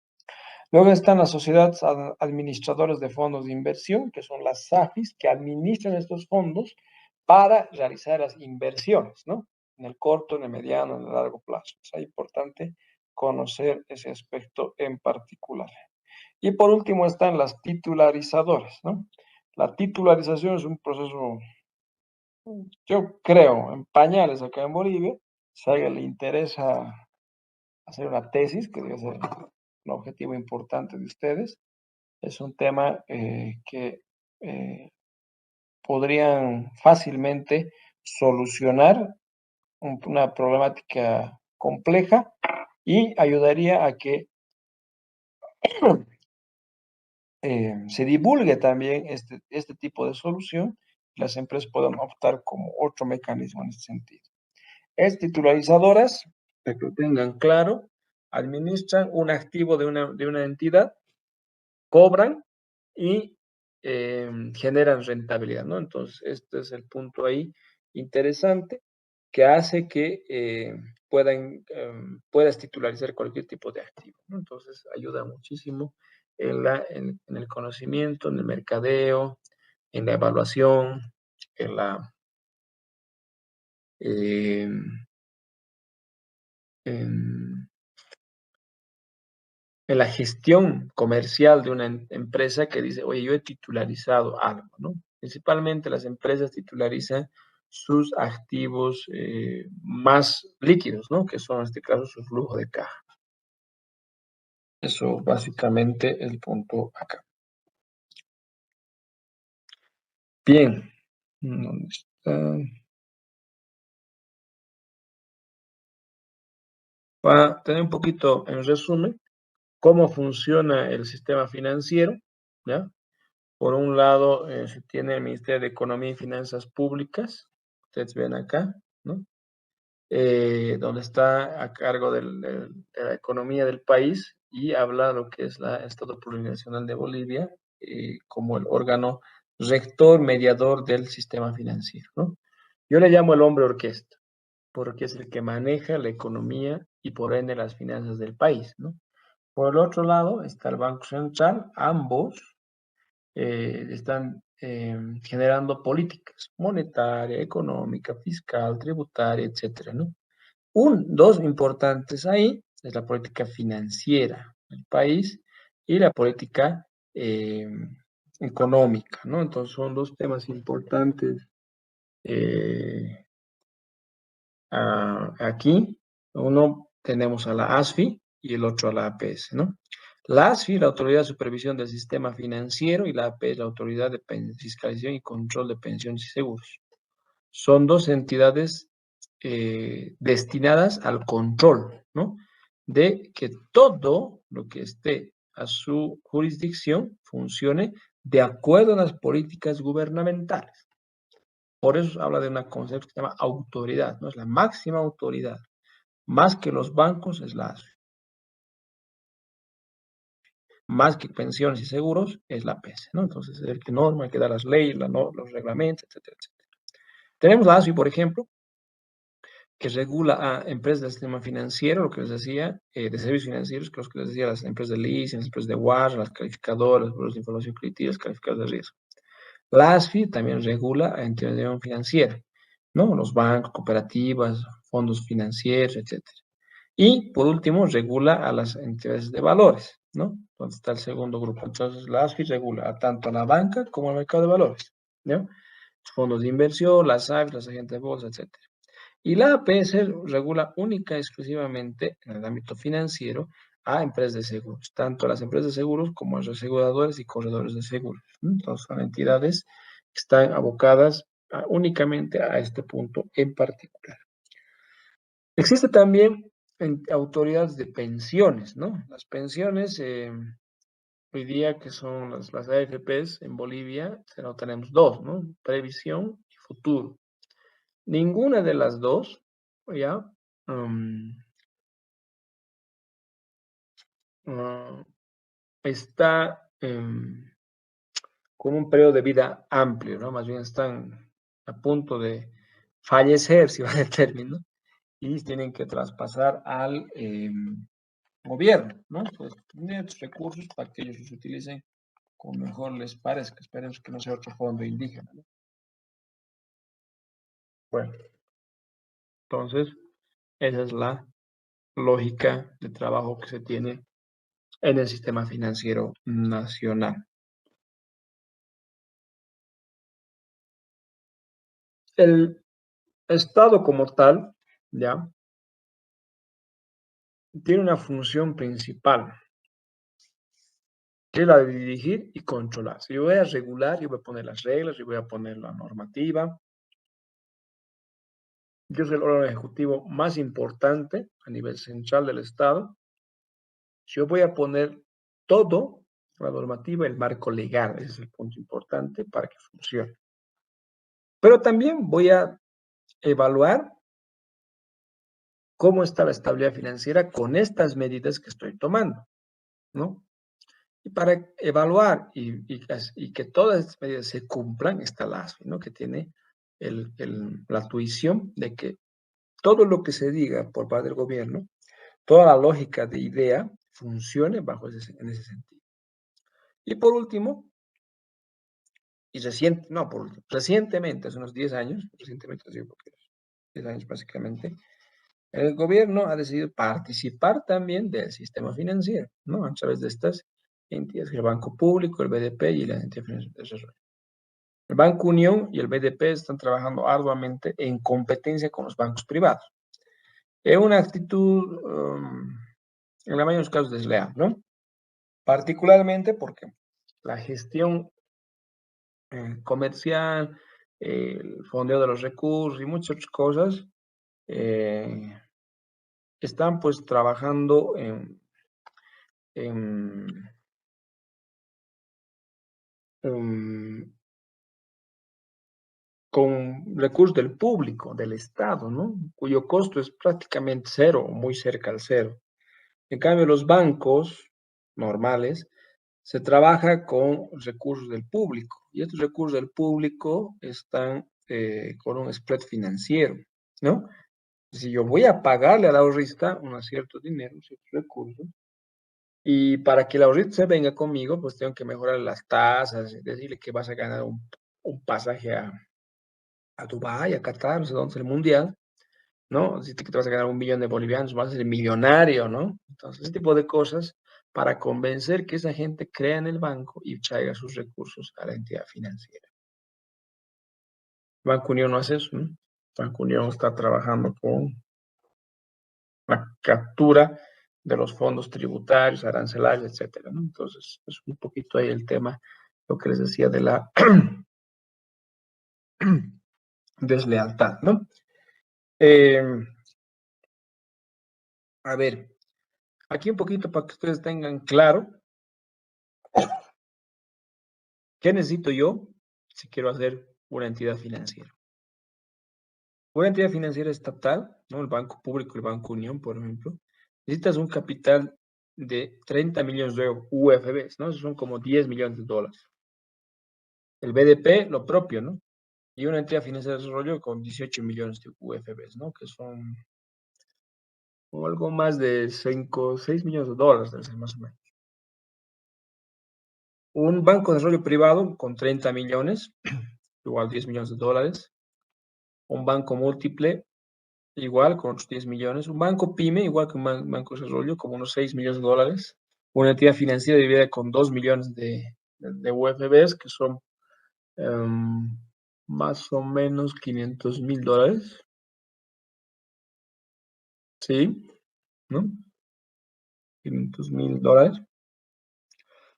Luego están las sociedades administradoras de fondos de inversión, que son las SAFIs, que administran estos fondos para realizar las inversiones, ¿no? En el corto, en el mediano, en el largo plazo. Es importante conocer ese aspecto en particular. Y por último están las titularizadoras, ¿no? La titularización es un proceso, yo creo, en pañales acá en Bolivia. Si a alguien le interesa hacer una tesis, que debe ser un objetivo importante de ustedes, es un tema que podrían fácilmente solucionar una problemática compleja y ayudaría a que se divulgue también este tipo de solución, las empresas puedan optar como otro mecanismo en este sentido. Es titularizadoras, para que lo tengan claro, administran un activo de una entidad, cobran y generan rentabilidad, ¿no? Entonces, este es el punto ahí interesante que hace que puedas titularizar cualquier tipo de activo, ¿no? Entonces, ayuda muchísimo en el conocimiento, en el mercadeo, en la evaluación, en la, eh, en, en la gestión comercial de una empresa que dice, oye, yo he titularizado algo, ¿no? Principalmente las empresas titularizan sus activos más líquidos, ¿no? Que son en este caso su flujo de caja. Eso básicamente es el punto acá. Bien. ¿Dónde está? Para tener un poquito en resumen, cómo funciona el sistema financiero, ¿ya? Por un lado, se tiene el Ministerio de Economía y Finanzas Públicas, ustedes ven acá, ¿no? Donde está a cargo de la economía del país y habla de lo que es el Estado Plurinacional de Bolivia como el órgano rector, mediador del sistema financiero, ¿no? Yo le llamo el hombre orquesta, porque es el que maneja la economía y por ende las finanzas del país, ¿no? Por el otro lado está el Banco Central, ambos están generando políticas monetaria, económica, fiscal, tributaria, etcétera, ¿no? Dos importantes ahí es la política financiera del país y la política eh, económica, ¿no? Entonces son dos temas importantes eh, aquí. Uno tenemos a la ASFI y el otro a la APS, ¿no? La ASFI, la Autoridad de Supervisión del Sistema Financiero, y la APS, la Autoridad de Fiscalización y Control de Pensiones y Seguros. Son dos entidades destinadas al control, ¿no? De que todo lo que esté a su jurisdicción funcione de acuerdo a las políticas gubernamentales. Por eso habla de una concepto que se llama autoridad, ¿no? Es la máxima autoridad. Más que los bancos es la ASFI. Más que pensiones y seguros es la APS, ¿no? Entonces es el que norma, el que da las leyes, los reglamentos, etcétera, etcétera. Tenemos la ASFI, por ejemplo, que regula a empresas del sistema financiero, lo que les decía, de servicios financieros, que los que les decía, las empresas de leasing, las empresas de WAR, las calificadoras, los de información crediticia, las calificadoras de riesgo. La ASFI también regula a entidades financieras, ¿no? Los bancos, cooperativas, fondos financieros, etcétera. Y por último, regula a las entidades de valores, ¿no? Donde está el segundo grupo. Entonces, la ASFI regula tanto a la banca como al mercado de valores, ¿no? Fondos de inversión, las AFIs, las agentes de bolsa, etcétera. Y la APS regula única y exclusivamente en el ámbito financiero a empresas de seguros, tanto las empresas de seguros como los aseguradores y corredores de seguros. Entonces, son entidades que están abocadas únicamente a este punto en particular. Existe también autoridades de pensiones, ¿no? Las pensiones, hoy día que son las AFPs en Bolivia, no tenemos dos, ¿no? Previsión y futuro. Ninguna de las dos, ¿ya? um, uh, está con un periodo de vida amplio, ¿no? Más bien están a punto de fallecer, si va el término, y tienen que traspasar al gobierno, ¿no? Pues tener recursos para que ellos los utilicen como mejor les parezca. Esperemos que no sea otro fondo indígena, ¿no? Bueno, entonces, esa es la lógica de trabajo que se tiene en el sistema financiero nacional. El Estado como tal, ¿ya? Tiene una función principal, que es la de dirigir y controlar. Si yo voy a regular, yo voy a poner las reglas, yo voy a poner la normativa, Yo soy el órgano ejecutivo más importante a nivel central del Estado. Yo voy a poner todo, la normativa, el marco legal, ese es el punto importante para que funcione. Pero también voy a evaluar cómo está la estabilidad financiera con estas medidas que estoy tomando, ¿no? Y para evaluar y que todas estas medidas se cumplan, está la ASFI, ¿no? Que tiene la tuición de que todo lo que se diga por parte del gobierno, toda la lógica de idea, funcione en ese sentido. Y por último, recientemente, hace unos 10 años, recientemente, digo porque 10 años básicamente, el gobierno ha decidido participar también del sistema financiero, ¿no? A través de estas entidades, el Banco Público, el BDP y las entidades financieras de desarrollo. El Banco Unión y el BDP están trabajando arduamente en competencia con los bancos privados. Es una actitud, en la mayoría de los casos, desleal, ¿no? Particularmente porque la gestión comercial, el fondeo de los recursos y muchas otras cosas están pues trabajando en, con recursos del público, del Estado, ¿no? Cuyo costo es prácticamente cero o muy cerca al cero. En cambio, los bancos normales se trabaja con recursos del público y estos recursos del público están con un spread financiero, ¿no? Si yo voy a pagarle al ahorrista un cierto dinero, un cierto recurso, y para que el ahorrista se venga conmigo, pues tengo que mejorar las tasas, decirle que vas a ganar un pasaje a Dubái, a Qatar, no sé dónde es el mundial, ¿no? Decirte que te vas a ganar 1 millón de bolivianos, vas a ser millonario, ¿no? Entonces, ese tipo de cosas para convencer que esa gente crea en el banco y traiga sus recursos a la entidad financiera. Banco Unión no hace eso, ¿no? Banco Unión está trabajando con la captura de los fondos tributarios, arancelarios, etcétera, ¿no? Entonces, es un poquito ahí el tema, lo que les decía de la deslealtad, ¿no? Eh, a ver, aquí un poquito para que ustedes tengan claro qué necesito yo si quiero hacer una entidad financiera. Una entidad financiera estatal, ¿no? El Banco Público, el Banco Unión, por ejemplo, necesitas un capital de 30 millones de UFBs, ¿no? Esos son como 10 millones de dólares. El BDP, lo propio, ¿no? Y una entidad financiera de desarrollo con 18 millones de UFBs, ¿no? Que son algo más de 5, 6 millones de dólares, debe ser más o menos. Un banco de desarrollo privado con 30 millones, igual 10 millones de dólares. Un banco múltiple, igual con otros 10 millones. Un banco pyme, igual que un banco de desarrollo, como unos 6 millones de dólares. Una entidad financiera dividida con 2 millones de UFBs, que son más o menos 500 mil dólares. ¿Sí? ¿No? 500 mil dólares.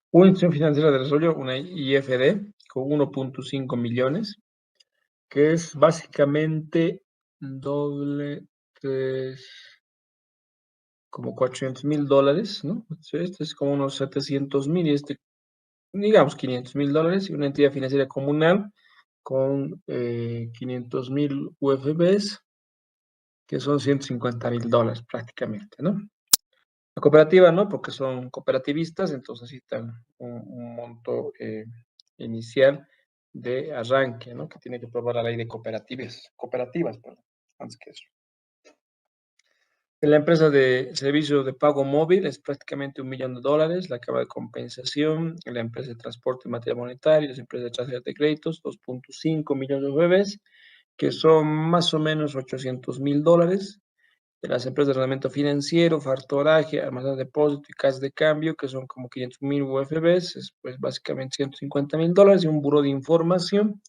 Una institución financiera de desarrollo, una IFD, con 1.5 millones, que es básicamente doble, como 400 mil dólares, ¿no? Este es como unos 700 mil y este, digamos, 500 mil dólares. Y una entidad financiera comunal con 500 mil UFBs, que son 150 mil dólares prácticamente, ¿no? La cooperativa no, porque son cooperativistas, entonces necesitan un monto inicial de arranque, ¿no? Que tiene que aprobar la ley de cooperativas, perdón, antes que eso. En la empresa de servicios de pago móvil es prácticamente 1 millón de dólares, la cama de compensación, en la empresa de transporte y materia monetaria, las empresas de transferencia de créditos, 2.5 millones de bebés, que son más o menos 800 mil dólares. De las empresas de arrendamiento financiero, factoraje, almacén de depósito y casas de cambio, que son como 500 mil UFBs, es pues básicamente 150 mil dólares, y un buró de información,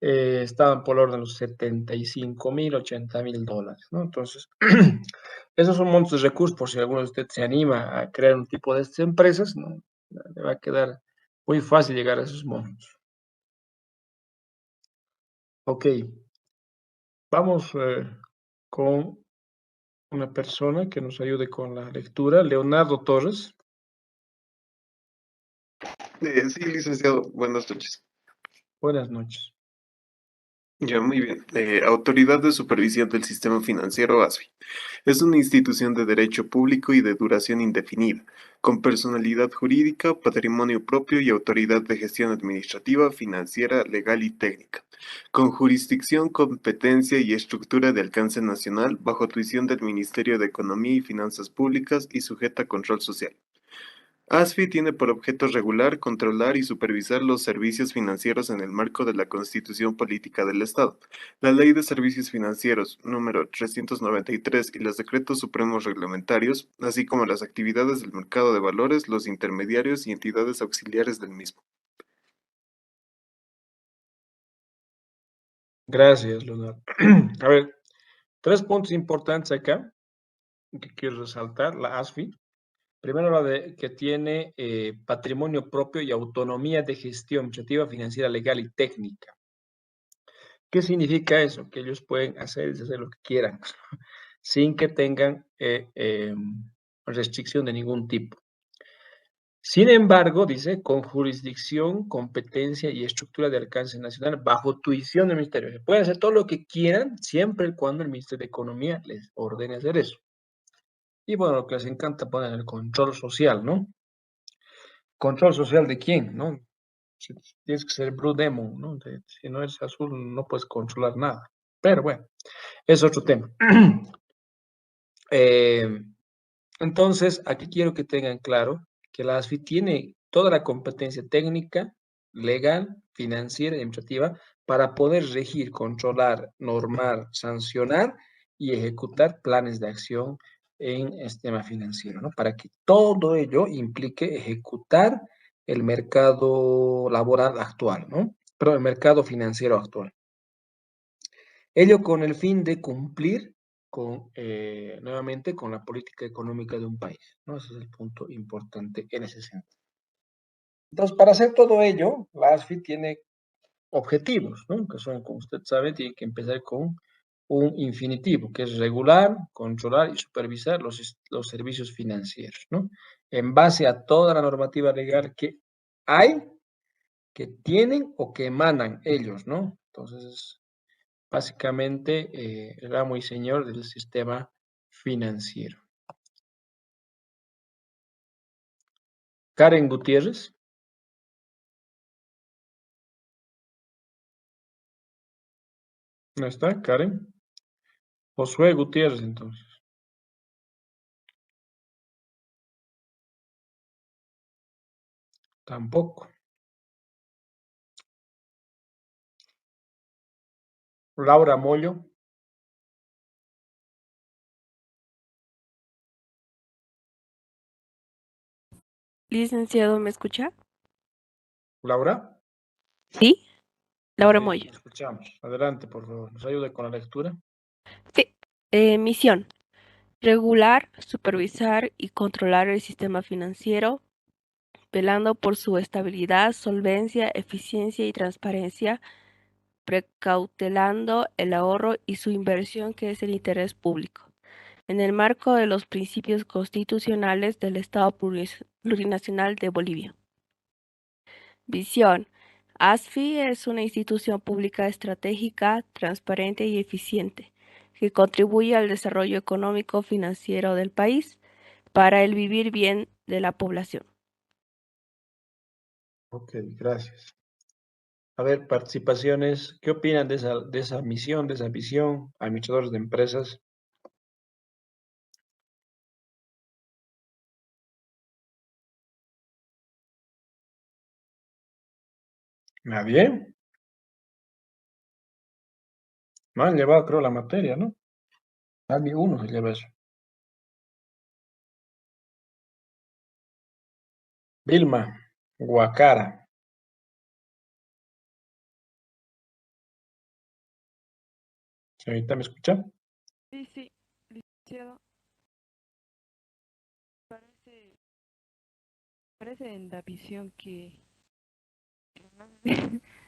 estaban por el orden de los 75 mil, 80 mil dólares, ¿no? Entonces, esos son montos de recursos, por si alguno de ustedes se anima a crear un tipo de estas empresas, ¿no? Le va a quedar muy fácil llegar a esos montos. Ok, vamos con una persona que nos ayude con la lectura, Leonardo Torres. Sí, licenciado, buenas noches. Buenas noches. Ya, muy bien. Autoridad de Supervisión del Sistema Financiero, ASFI. Es una institución de derecho público y de duración indefinida, con personalidad jurídica, patrimonio propio y autoridad de gestión administrativa, financiera, legal y técnica, con jurisdicción, competencia y estructura de alcance nacional, bajo tuición del Ministerio de Economía y Finanzas Públicas y sujeta a control social. ASFI tiene por objeto regular, controlar y supervisar los servicios financieros en el marco de la Constitución Política del Estado, la Ley de Servicios Financieros número 393 y los decretos supremos reglamentarios, así como las actividades del mercado de valores, los intermediarios y entidades auxiliares del mismo. Gracias, Leonardo. A ver, 3 puntos importantes acá que quiero resaltar. La ASFI. Primero, la de que tiene patrimonio propio y autonomía de gestión administrativa, financiera, legal y técnica. ¿Qué significa eso? Que ellos pueden hacer y deshacer lo que quieran, sin que tengan restricción de ningún tipo. Sin embargo, dice, con jurisdicción, competencia y estructura de alcance nacional, bajo tuición del ministerio. Se pueden hacer todo lo que quieran, siempre y cuando el Ministerio de Economía les ordene hacer eso. Y bueno, lo que les encanta poner el control social, ¿no? ¿Control social de quién, no? Tienes que ser Blue Demon, ¿no? Si no eres azul, no puedes controlar nada. Pero bueno, es otro tema. Eh, entonces, aquí quiero que tengan claro que la ASFI tiene toda la competencia técnica, legal, financiera y administrativa para poder regir, controlar, normar, sancionar y ejecutar planes de acción en el sistema financiero, ¿no? Para que todo ello implique ejecutar el mercado laboral actual, ¿no? Pero el mercado financiero actual. Ello con el fin de cumplir con, nuevamente, con la política económica de un país, ¿no? Ese es el punto importante en ese sentido. Entonces, para hacer todo ello, la ASFI tiene objetivos, ¿no? Que son, como usted sabe, tiene que empezar con un infinitivo, que es regular, controlar y supervisar los servicios financieros, ¿no? En base a toda la normativa legal que hay, que tienen o que emanan ellos, ¿no? Entonces, básicamente, el amo y señor del sistema financiero. Karen Gutiérrez. ¿No está, Karen? Josué Gutiérrez, entonces. Tampoco. Laura Mollo. Licenciado, ¿me escucha? Laura. Sí, Laura Sí, Moyo. escuchamos. Adelante, por favor. ¿Nos ayude con la lectura? Sí. Misión. Regular, supervisar y controlar el sistema financiero, velando por su estabilidad, solvencia, eficiencia y transparencia, precautelando el ahorro y su inversión que es el interés público, en el marco de los principios constitucionales del Estado Plurinacional de Bolivia. Visión. ASFI es una institución pública estratégica, transparente y eficiente, que contribuye al desarrollo económico financiero del país para el vivir bien de la población. Ok, gracias. A ver, participaciones. ¿Qué opinan de esa misión, de esa visión? Administradores de empresas. ¿Nadie? No han llevado, creo, la materia, ¿no? Nadie uno se lleva eso. Vilma, Guacara. Señorita, ¿me escucha? Sí, sí, licenciado. Parece en la visión que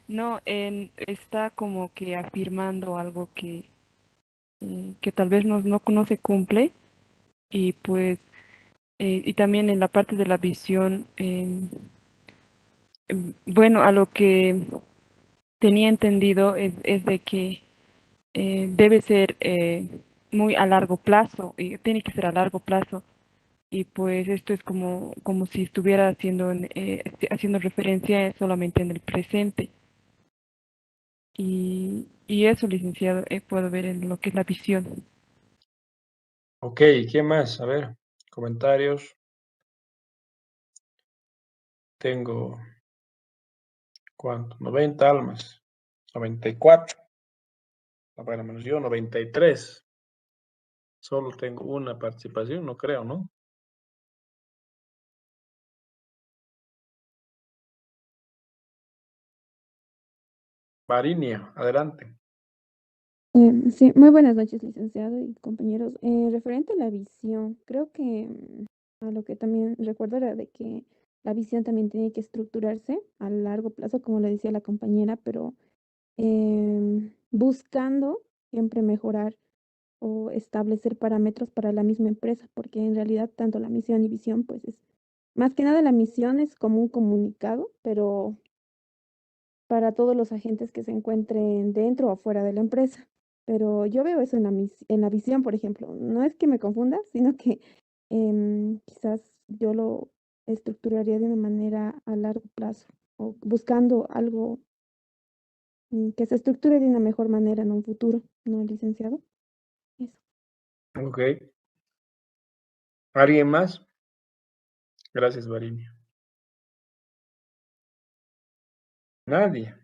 no está como que afirmando algo que que tal vez no se cumple y pues y también en la parte de la visión, bueno, a lo que tenía entendido es de que debe ser muy a largo plazo y tiene que ser a largo plazo y pues esto es como si estuviera haciendo referencia solamente en el presente y eso, licenciado, puedo ver en lo que es la visión. Ok, ¿qué más? A ver, comentarios. Tengo, ¿cuánto? 90 almas. 94. Bueno, menos yo, 93. Solo tengo una participación, no creo, ¿no? Varinia, adelante. Sí, muy buenas noches, licenciado y compañeros. Referente a la visión, creo que a lo que también recuerdo era de que la visión también tiene que estructurarse a largo plazo, como le decía la compañera, pero buscando siempre mejorar o establecer parámetros para la misma empresa, porque en realidad tanto la misión y visión, pues es más que nada la misión es como un comunicado, pero para todos los agentes que se encuentren dentro o fuera de la empresa. Pero yo veo eso en la visión, por ejemplo. No es que me confunda, sino que quizás yo lo estructuraría de una manera a largo plazo o buscando algo que se estructure de una mejor manera en un futuro, ¿no, licenciado? Eso. Ok. ¿Alguien más? Gracias, Varinia. Nadie.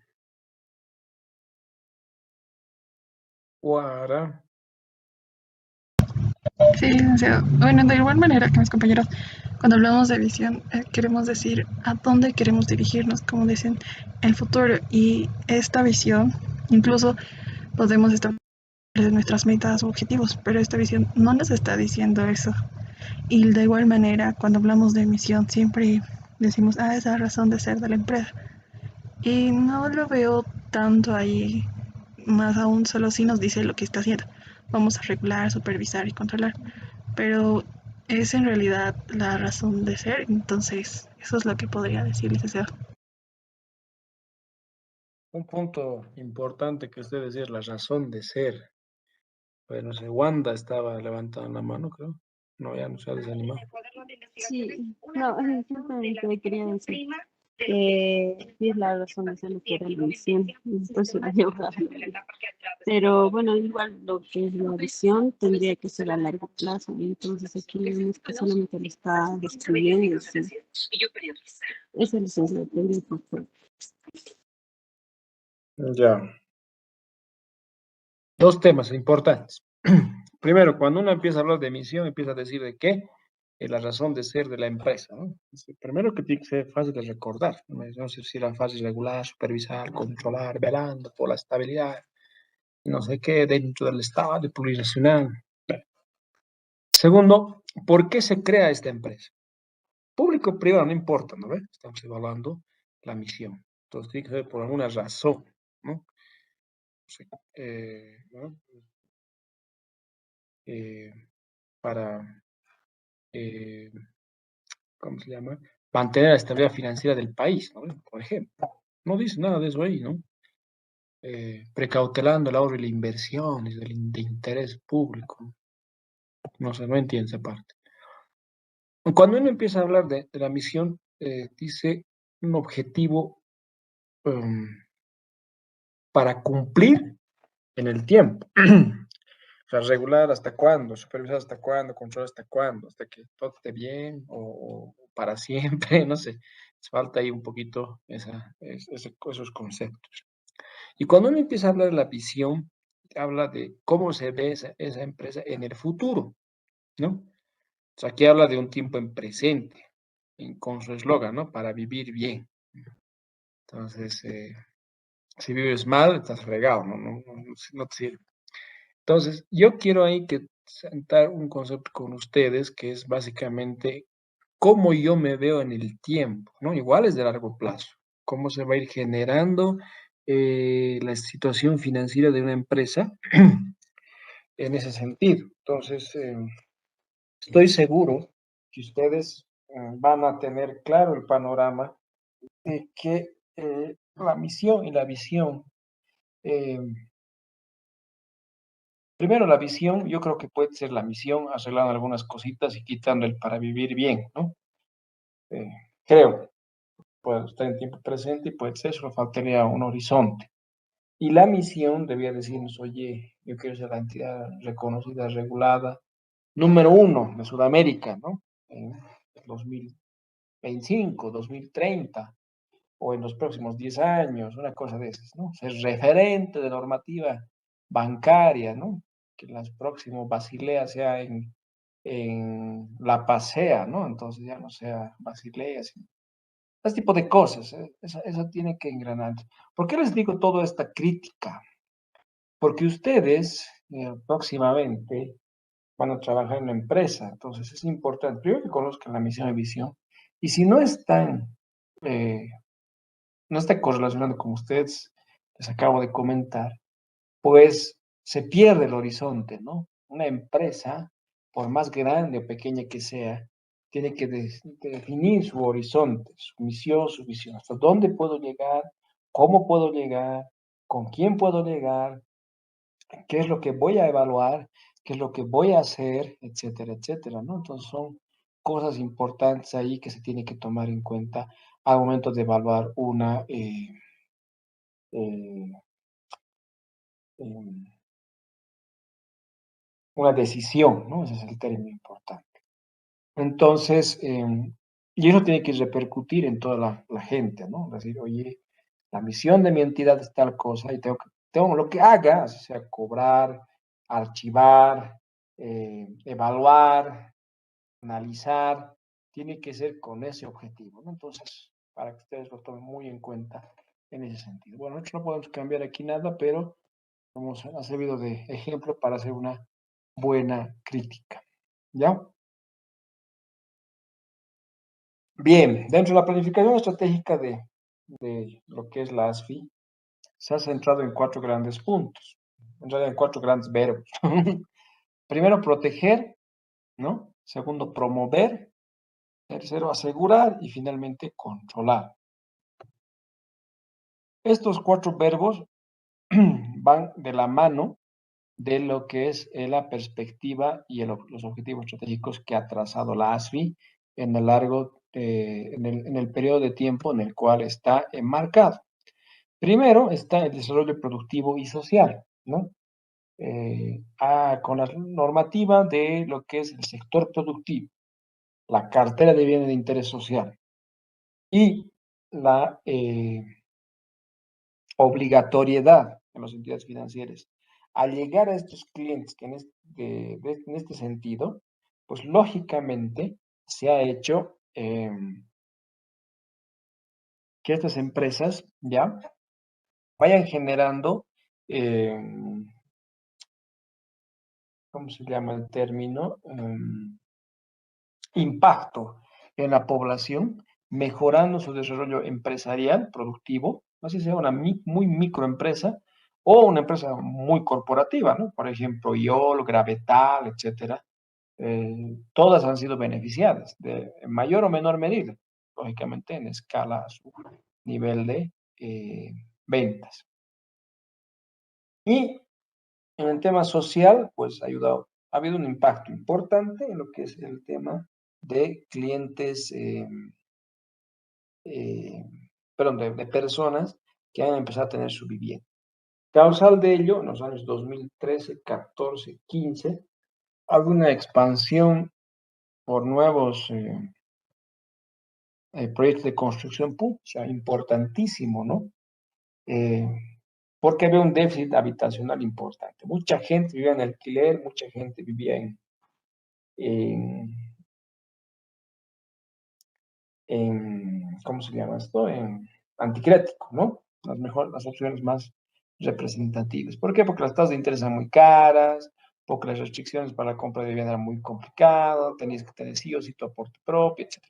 Guara. Sí, licenciado. Bueno, de igual manera que mis compañeros, cuando hablamos de visión, queremos decir a dónde queremos dirigirnos, como dicen, el futuro. Y esta visión, incluso podemos establecer nuestras metas o objetivos, pero esta visión no nos está diciendo eso. Y de igual manera, cuando hablamos de misión, siempre decimos, esa es la razón de ser de la empresa. Y no lo veo tanto ahí, más aún solo si nos dice lo que está haciendo. Vamos a regular, supervisar y controlar. Pero es en realidad la razón de ser, entonces eso es lo que podría decir, licenciado. Un punto importante que usted decía es la razón de ser. Pues no sé, Wanda estaba levantando la mano, creo. No, ya no se ha desanimado. Sí, no, simplemente le quería decir que sí es la razón de ser lo que era la visión, y después se la llevo a la. Pero bueno, igual lo que es la visión tendría que ser a largo plazo, y entonces aquí vemos que solamente lo está destruyendo. Sí. Esa es la teoría. Ya. Dos temas importantes. Primero, cuando uno empieza a hablar de misión, empieza a decir de qué es la razón de ser de la empresa, ¿no? Primero que tiene que ser fácil de recordar, no sé si era fácil regular, supervisar, controlar, velando por la estabilidad, no sé qué, dentro del Estado plurinacional. Segundo, ¿por qué se crea esta empresa? Público o privado, no importa, ¿no ve? Estamos evaluando la misión. Entonces tiene que ser por alguna razón, ¿no? Sí, ¿no? Eh, para, eh, ¿cómo se llama? Mantener la estabilidad financiera del país, ¿no? Por ejemplo. No dice nada de eso ahí, ¿no? Precautelando el ahorro y la inversión de interés público. No sé, no entiendo esa parte. Cuando uno empieza a hablar de la misión, dice un objetivo um, para cumplir en el tiempo. O sea, regular hasta cuándo, supervisar hasta cuándo, controlar hasta cuándo, hasta que todo esté bien o para siempre, no sé. Falta ahí un poquito esos conceptos. Y cuando uno empieza a hablar de la visión, habla de cómo se ve esa empresa en el futuro, ¿no? O sea, aquí habla de un tiempo en presente, con su eslogan, ¿no? Para vivir bien. Entonces, si vives mal, estás fregado, no te sirve. Entonces, yo quiero ahí que sentar un concepto con ustedes que es básicamente cómo yo me veo en el tiempo, ¿no? Igual es de largo plazo, cómo se va a ir generando la situación financiera de una empresa en ese sentido. Entonces, estoy seguro que ustedes van a tener claro el panorama de que la misión y la visión, eh, primero la visión, yo creo que puede ser la misión arreglando algunas cositas y quitando el para vivir bien, ¿no? Eh, creo, puede estar en tiempo presente y puede ser, solo faltaría un horizonte. Y la misión debía decirnos, oye, yo quiero ser la entidad reconocida, regulada, número uno de Sudamérica, ¿no? En 2025, 2030 o en los próximos 10 años, una cosa de esas, ¿no? Ser referente de normativa bancaria, ¿no? Que las próximas Basilea sea en La Pasea, ¿no? Entonces ya no sea Basilea, sino ese tipo de cosas, ¿eh? Eso tiene que engranar. ¿Por qué les digo toda esta crítica? Porque ustedes próximamente van a trabajar en una empresa, entonces es importante, primero que conozcan la misión y visión, y si no están, eh, no está correlacionando como ustedes les acabo de comentar, pues se pierde el horizonte, ¿no? Una empresa, por más grande o pequeña que sea, tiene que definir su horizonte, su misión, su visión, hasta dónde puedo llegar, cómo puedo llegar, con quién puedo llegar, qué es lo que voy a evaluar, qué es lo que voy a hacer, etcétera, etcétera, ¿no? Entonces son cosas importantes ahí que se tiene que tomar en cuenta al momento de evaluar eh, em, una decisión, ¿no? Ese es el término importante. Entonces, y eso tiene que repercutir en toda la gente, ¿no? Decir, oye, la misión de mi entidad es tal cosa y tengo lo que haga, o sea, cobrar, archivar, evaluar, analizar, tiene que ser con ese objetivo, ¿no? Entonces, para que ustedes lo tomen muy en cuenta en ese sentido. Bueno, nosotros no podemos cambiar aquí nada, pero ha servido de ejemplo para hacer una buena crítica, ¿ya? Bien, dentro de la planificación estratégica de lo que es la ASFI, se ha centrado en cuatro grandes puntos, en realidad en cuatro grandes verbos. Primero, proteger, ¿no? Segundo, promover. Tercero, asegurar y finalmente controlar. Estos cuatro verbos van de la mano de lo que es la perspectiva y los objetivos estratégicos que ha trazado la ASFI en el en el periodo de tiempo en el cual está enmarcado. Primero está el desarrollo productivo y social, ¿no? Con la normativa de lo que es el sector productivo, la cartera de bienes de interés social y la obligatoriedad en las entidades financieras. Al llegar a estos clientes que en este sentido, pues lógicamente se ha hecho que estas empresas ya vayan generando, eh, ¿cómo se llama el término? Impacto en la población, mejorando su desarrollo empresarial, productivo, así sea una muy microempresa o una empresa muy corporativa, ¿no? Por ejemplo, IOL, Gravetal, etcétera. Todas han sido beneficiadas en mayor o menor medida, lógicamente en escala a su nivel de ventas. Y en el tema social, pues ha habido un impacto importante en lo que es el tema de clientes, eh, perdón, de personas que han empezado a tener su vivienda. Causal de ello, en los años 2013, 14, 15, ha habido una expansión por nuevos proyectos de construcción pública, importantísimo, ¿no? Eh, porque había un déficit habitacional importante. Mucha gente vivía en alquiler, mucha gente vivía en, ¿cómo se llama esto? En anticrético, ¿no? Las opciones más representativas. ¿Por qué? Porque las tasas de interés eran muy caras, porque las restricciones para la compra de vivienda eran muy complicadas, tenías que tener sí o sí tu aporte propio, etc.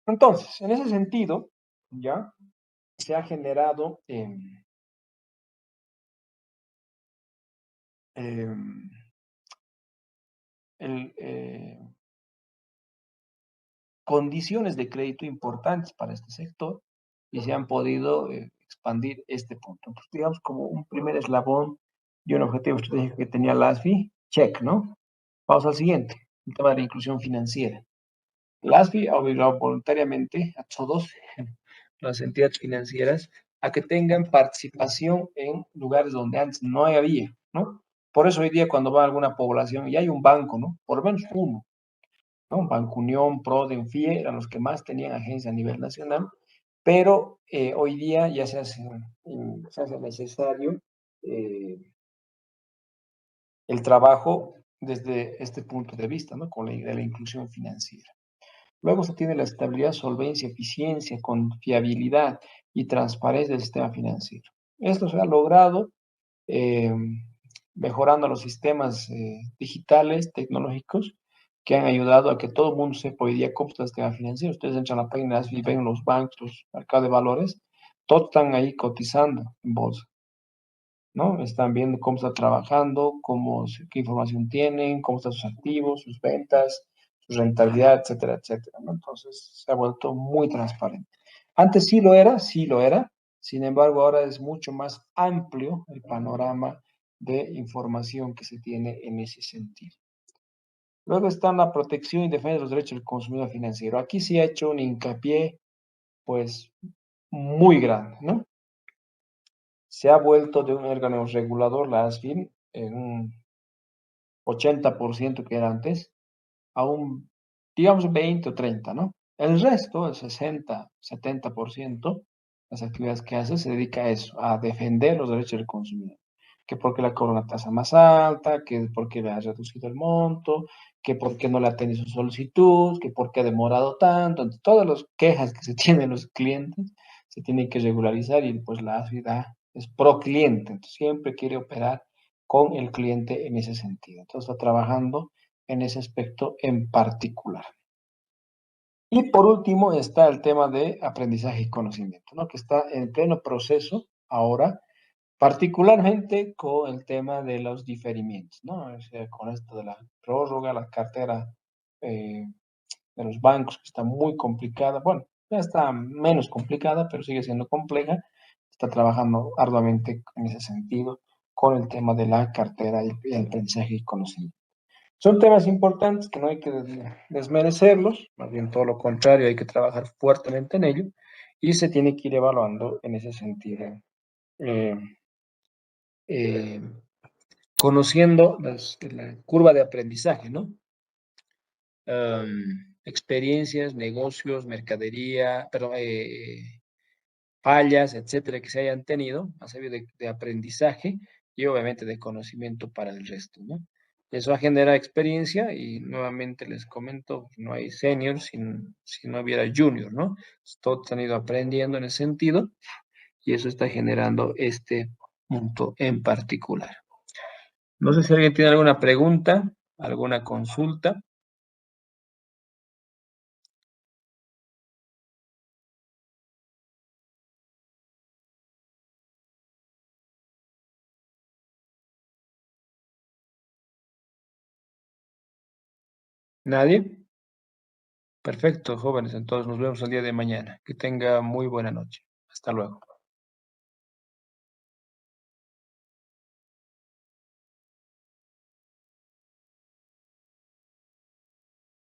Entonces, en ese sentido, ya se ha generado condiciones de crédito importantes para este sector y se han podido expandir este punto. Entonces, digamos, como un primer eslabón y un objetivo estratégico que tenía la ASFI, check, ¿no? Vamos al siguiente, el tema de la inclusión financiera. La ASFI ha obligado voluntariamente a todos las entidades financieras a que tengan participación en lugares donde antes no había, ¿no? Por eso hoy día cuando va a alguna población y hay un banco, ¿no? Por lo menos uno, ¿no? Banco Unión, PRODEN, FIE eran los que más tenían agencia a nivel nacional, pero hoy día ya se hace necesario el trabajo desde este punto de vista, ¿no? Con de la inclusión financiera. Luego se tiene la estabilidad, solvencia, eficiencia, confiabilidad y transparencia del sistema financiero. Esto se ha logrado eh, mejorando los sistemas digitales, tecnológicos, que han ayudado a que todo el mundo sepa hoy día cómo está el sistema financiero. Ustedes entran a la página y ven los bancos, los mercados de valores, todos están ahí cotizando en bolsa, ¿no? Están viendo cómo está trabajando, qué información tienen, cómo están sus activos, sus ventas, su rentabilidad, etcétera, etcétera, ¿no? Entonces se ha vuelto muy transparente. Antes sí lo era, sin embargo ahora es mucho más amplio el panorama de información que se tiene en ese sentido. Luego está la protección y defensa de los derechos del consumidor financiero. Aquí sí ha hecho un hincapié, pues, muy grande, ¿no? Se ha vuelto de un órgano regulador, la ASFIN, en un 80% que era antes, a un, digamos, 20 o 30, ¿no? El resto, el 60, 70%, las actividades que hace se dedica a eso, a defender los derechos del consumidor. Que porque le cobra una tasa más alta, que porque le ha reducido el monto, que porque no le atiende su solicitud, que porque ha demorado tanto. Entonces, todas las quejas que se tienen los clientes se tienen que regularizar y pues la ASFI es pro cliente, entonces siempre quiere operar con el cliente en ese sentido. Entonces está trabajando en ese aspecto en particular. Y por último está el tema de aprendizaje y conocimiento, ¿no? Que está en pleno proceso ahora, particularmente con el tema de los diferimientos, ¿no? O sea, con esto de la prórroga, la cartera de los bancos, que está muy complicada. Bueno, ya está menos complicada, pero sigue siendo compleja. Está trabajando arduamente en ese sentido con el tema de la cartera y el aprendizaje y conocimiento. Son temas importantes que no hay que desmerecerlos, más bien todo lo contrario, hay que trabajar fuertemente en ello y se tiene que ir evaluando en ese sentido, eh, eh, conociendo la curva de aprendizaje, ¿no? Experiencias, negocios, mercadería, perdón, fallas, etcétera, que se hayan tenido, a servir de aprendizaje y obviamente de conocimiento para el resto, ¿no? Eso genera experiencia y nuevamente les comento, no hay senior si no hubiera junior, ¿no? Todos han ido aprendiendo en ese sentido y eso está generando este punto en particular. No sé si alguien tiene alguna pregunta, alguna consulta. ¿Nadie? Perfecto, jóvenes. Entonces nos vemos el día de mañana. Que tenga muy buena noche. Hasta luego.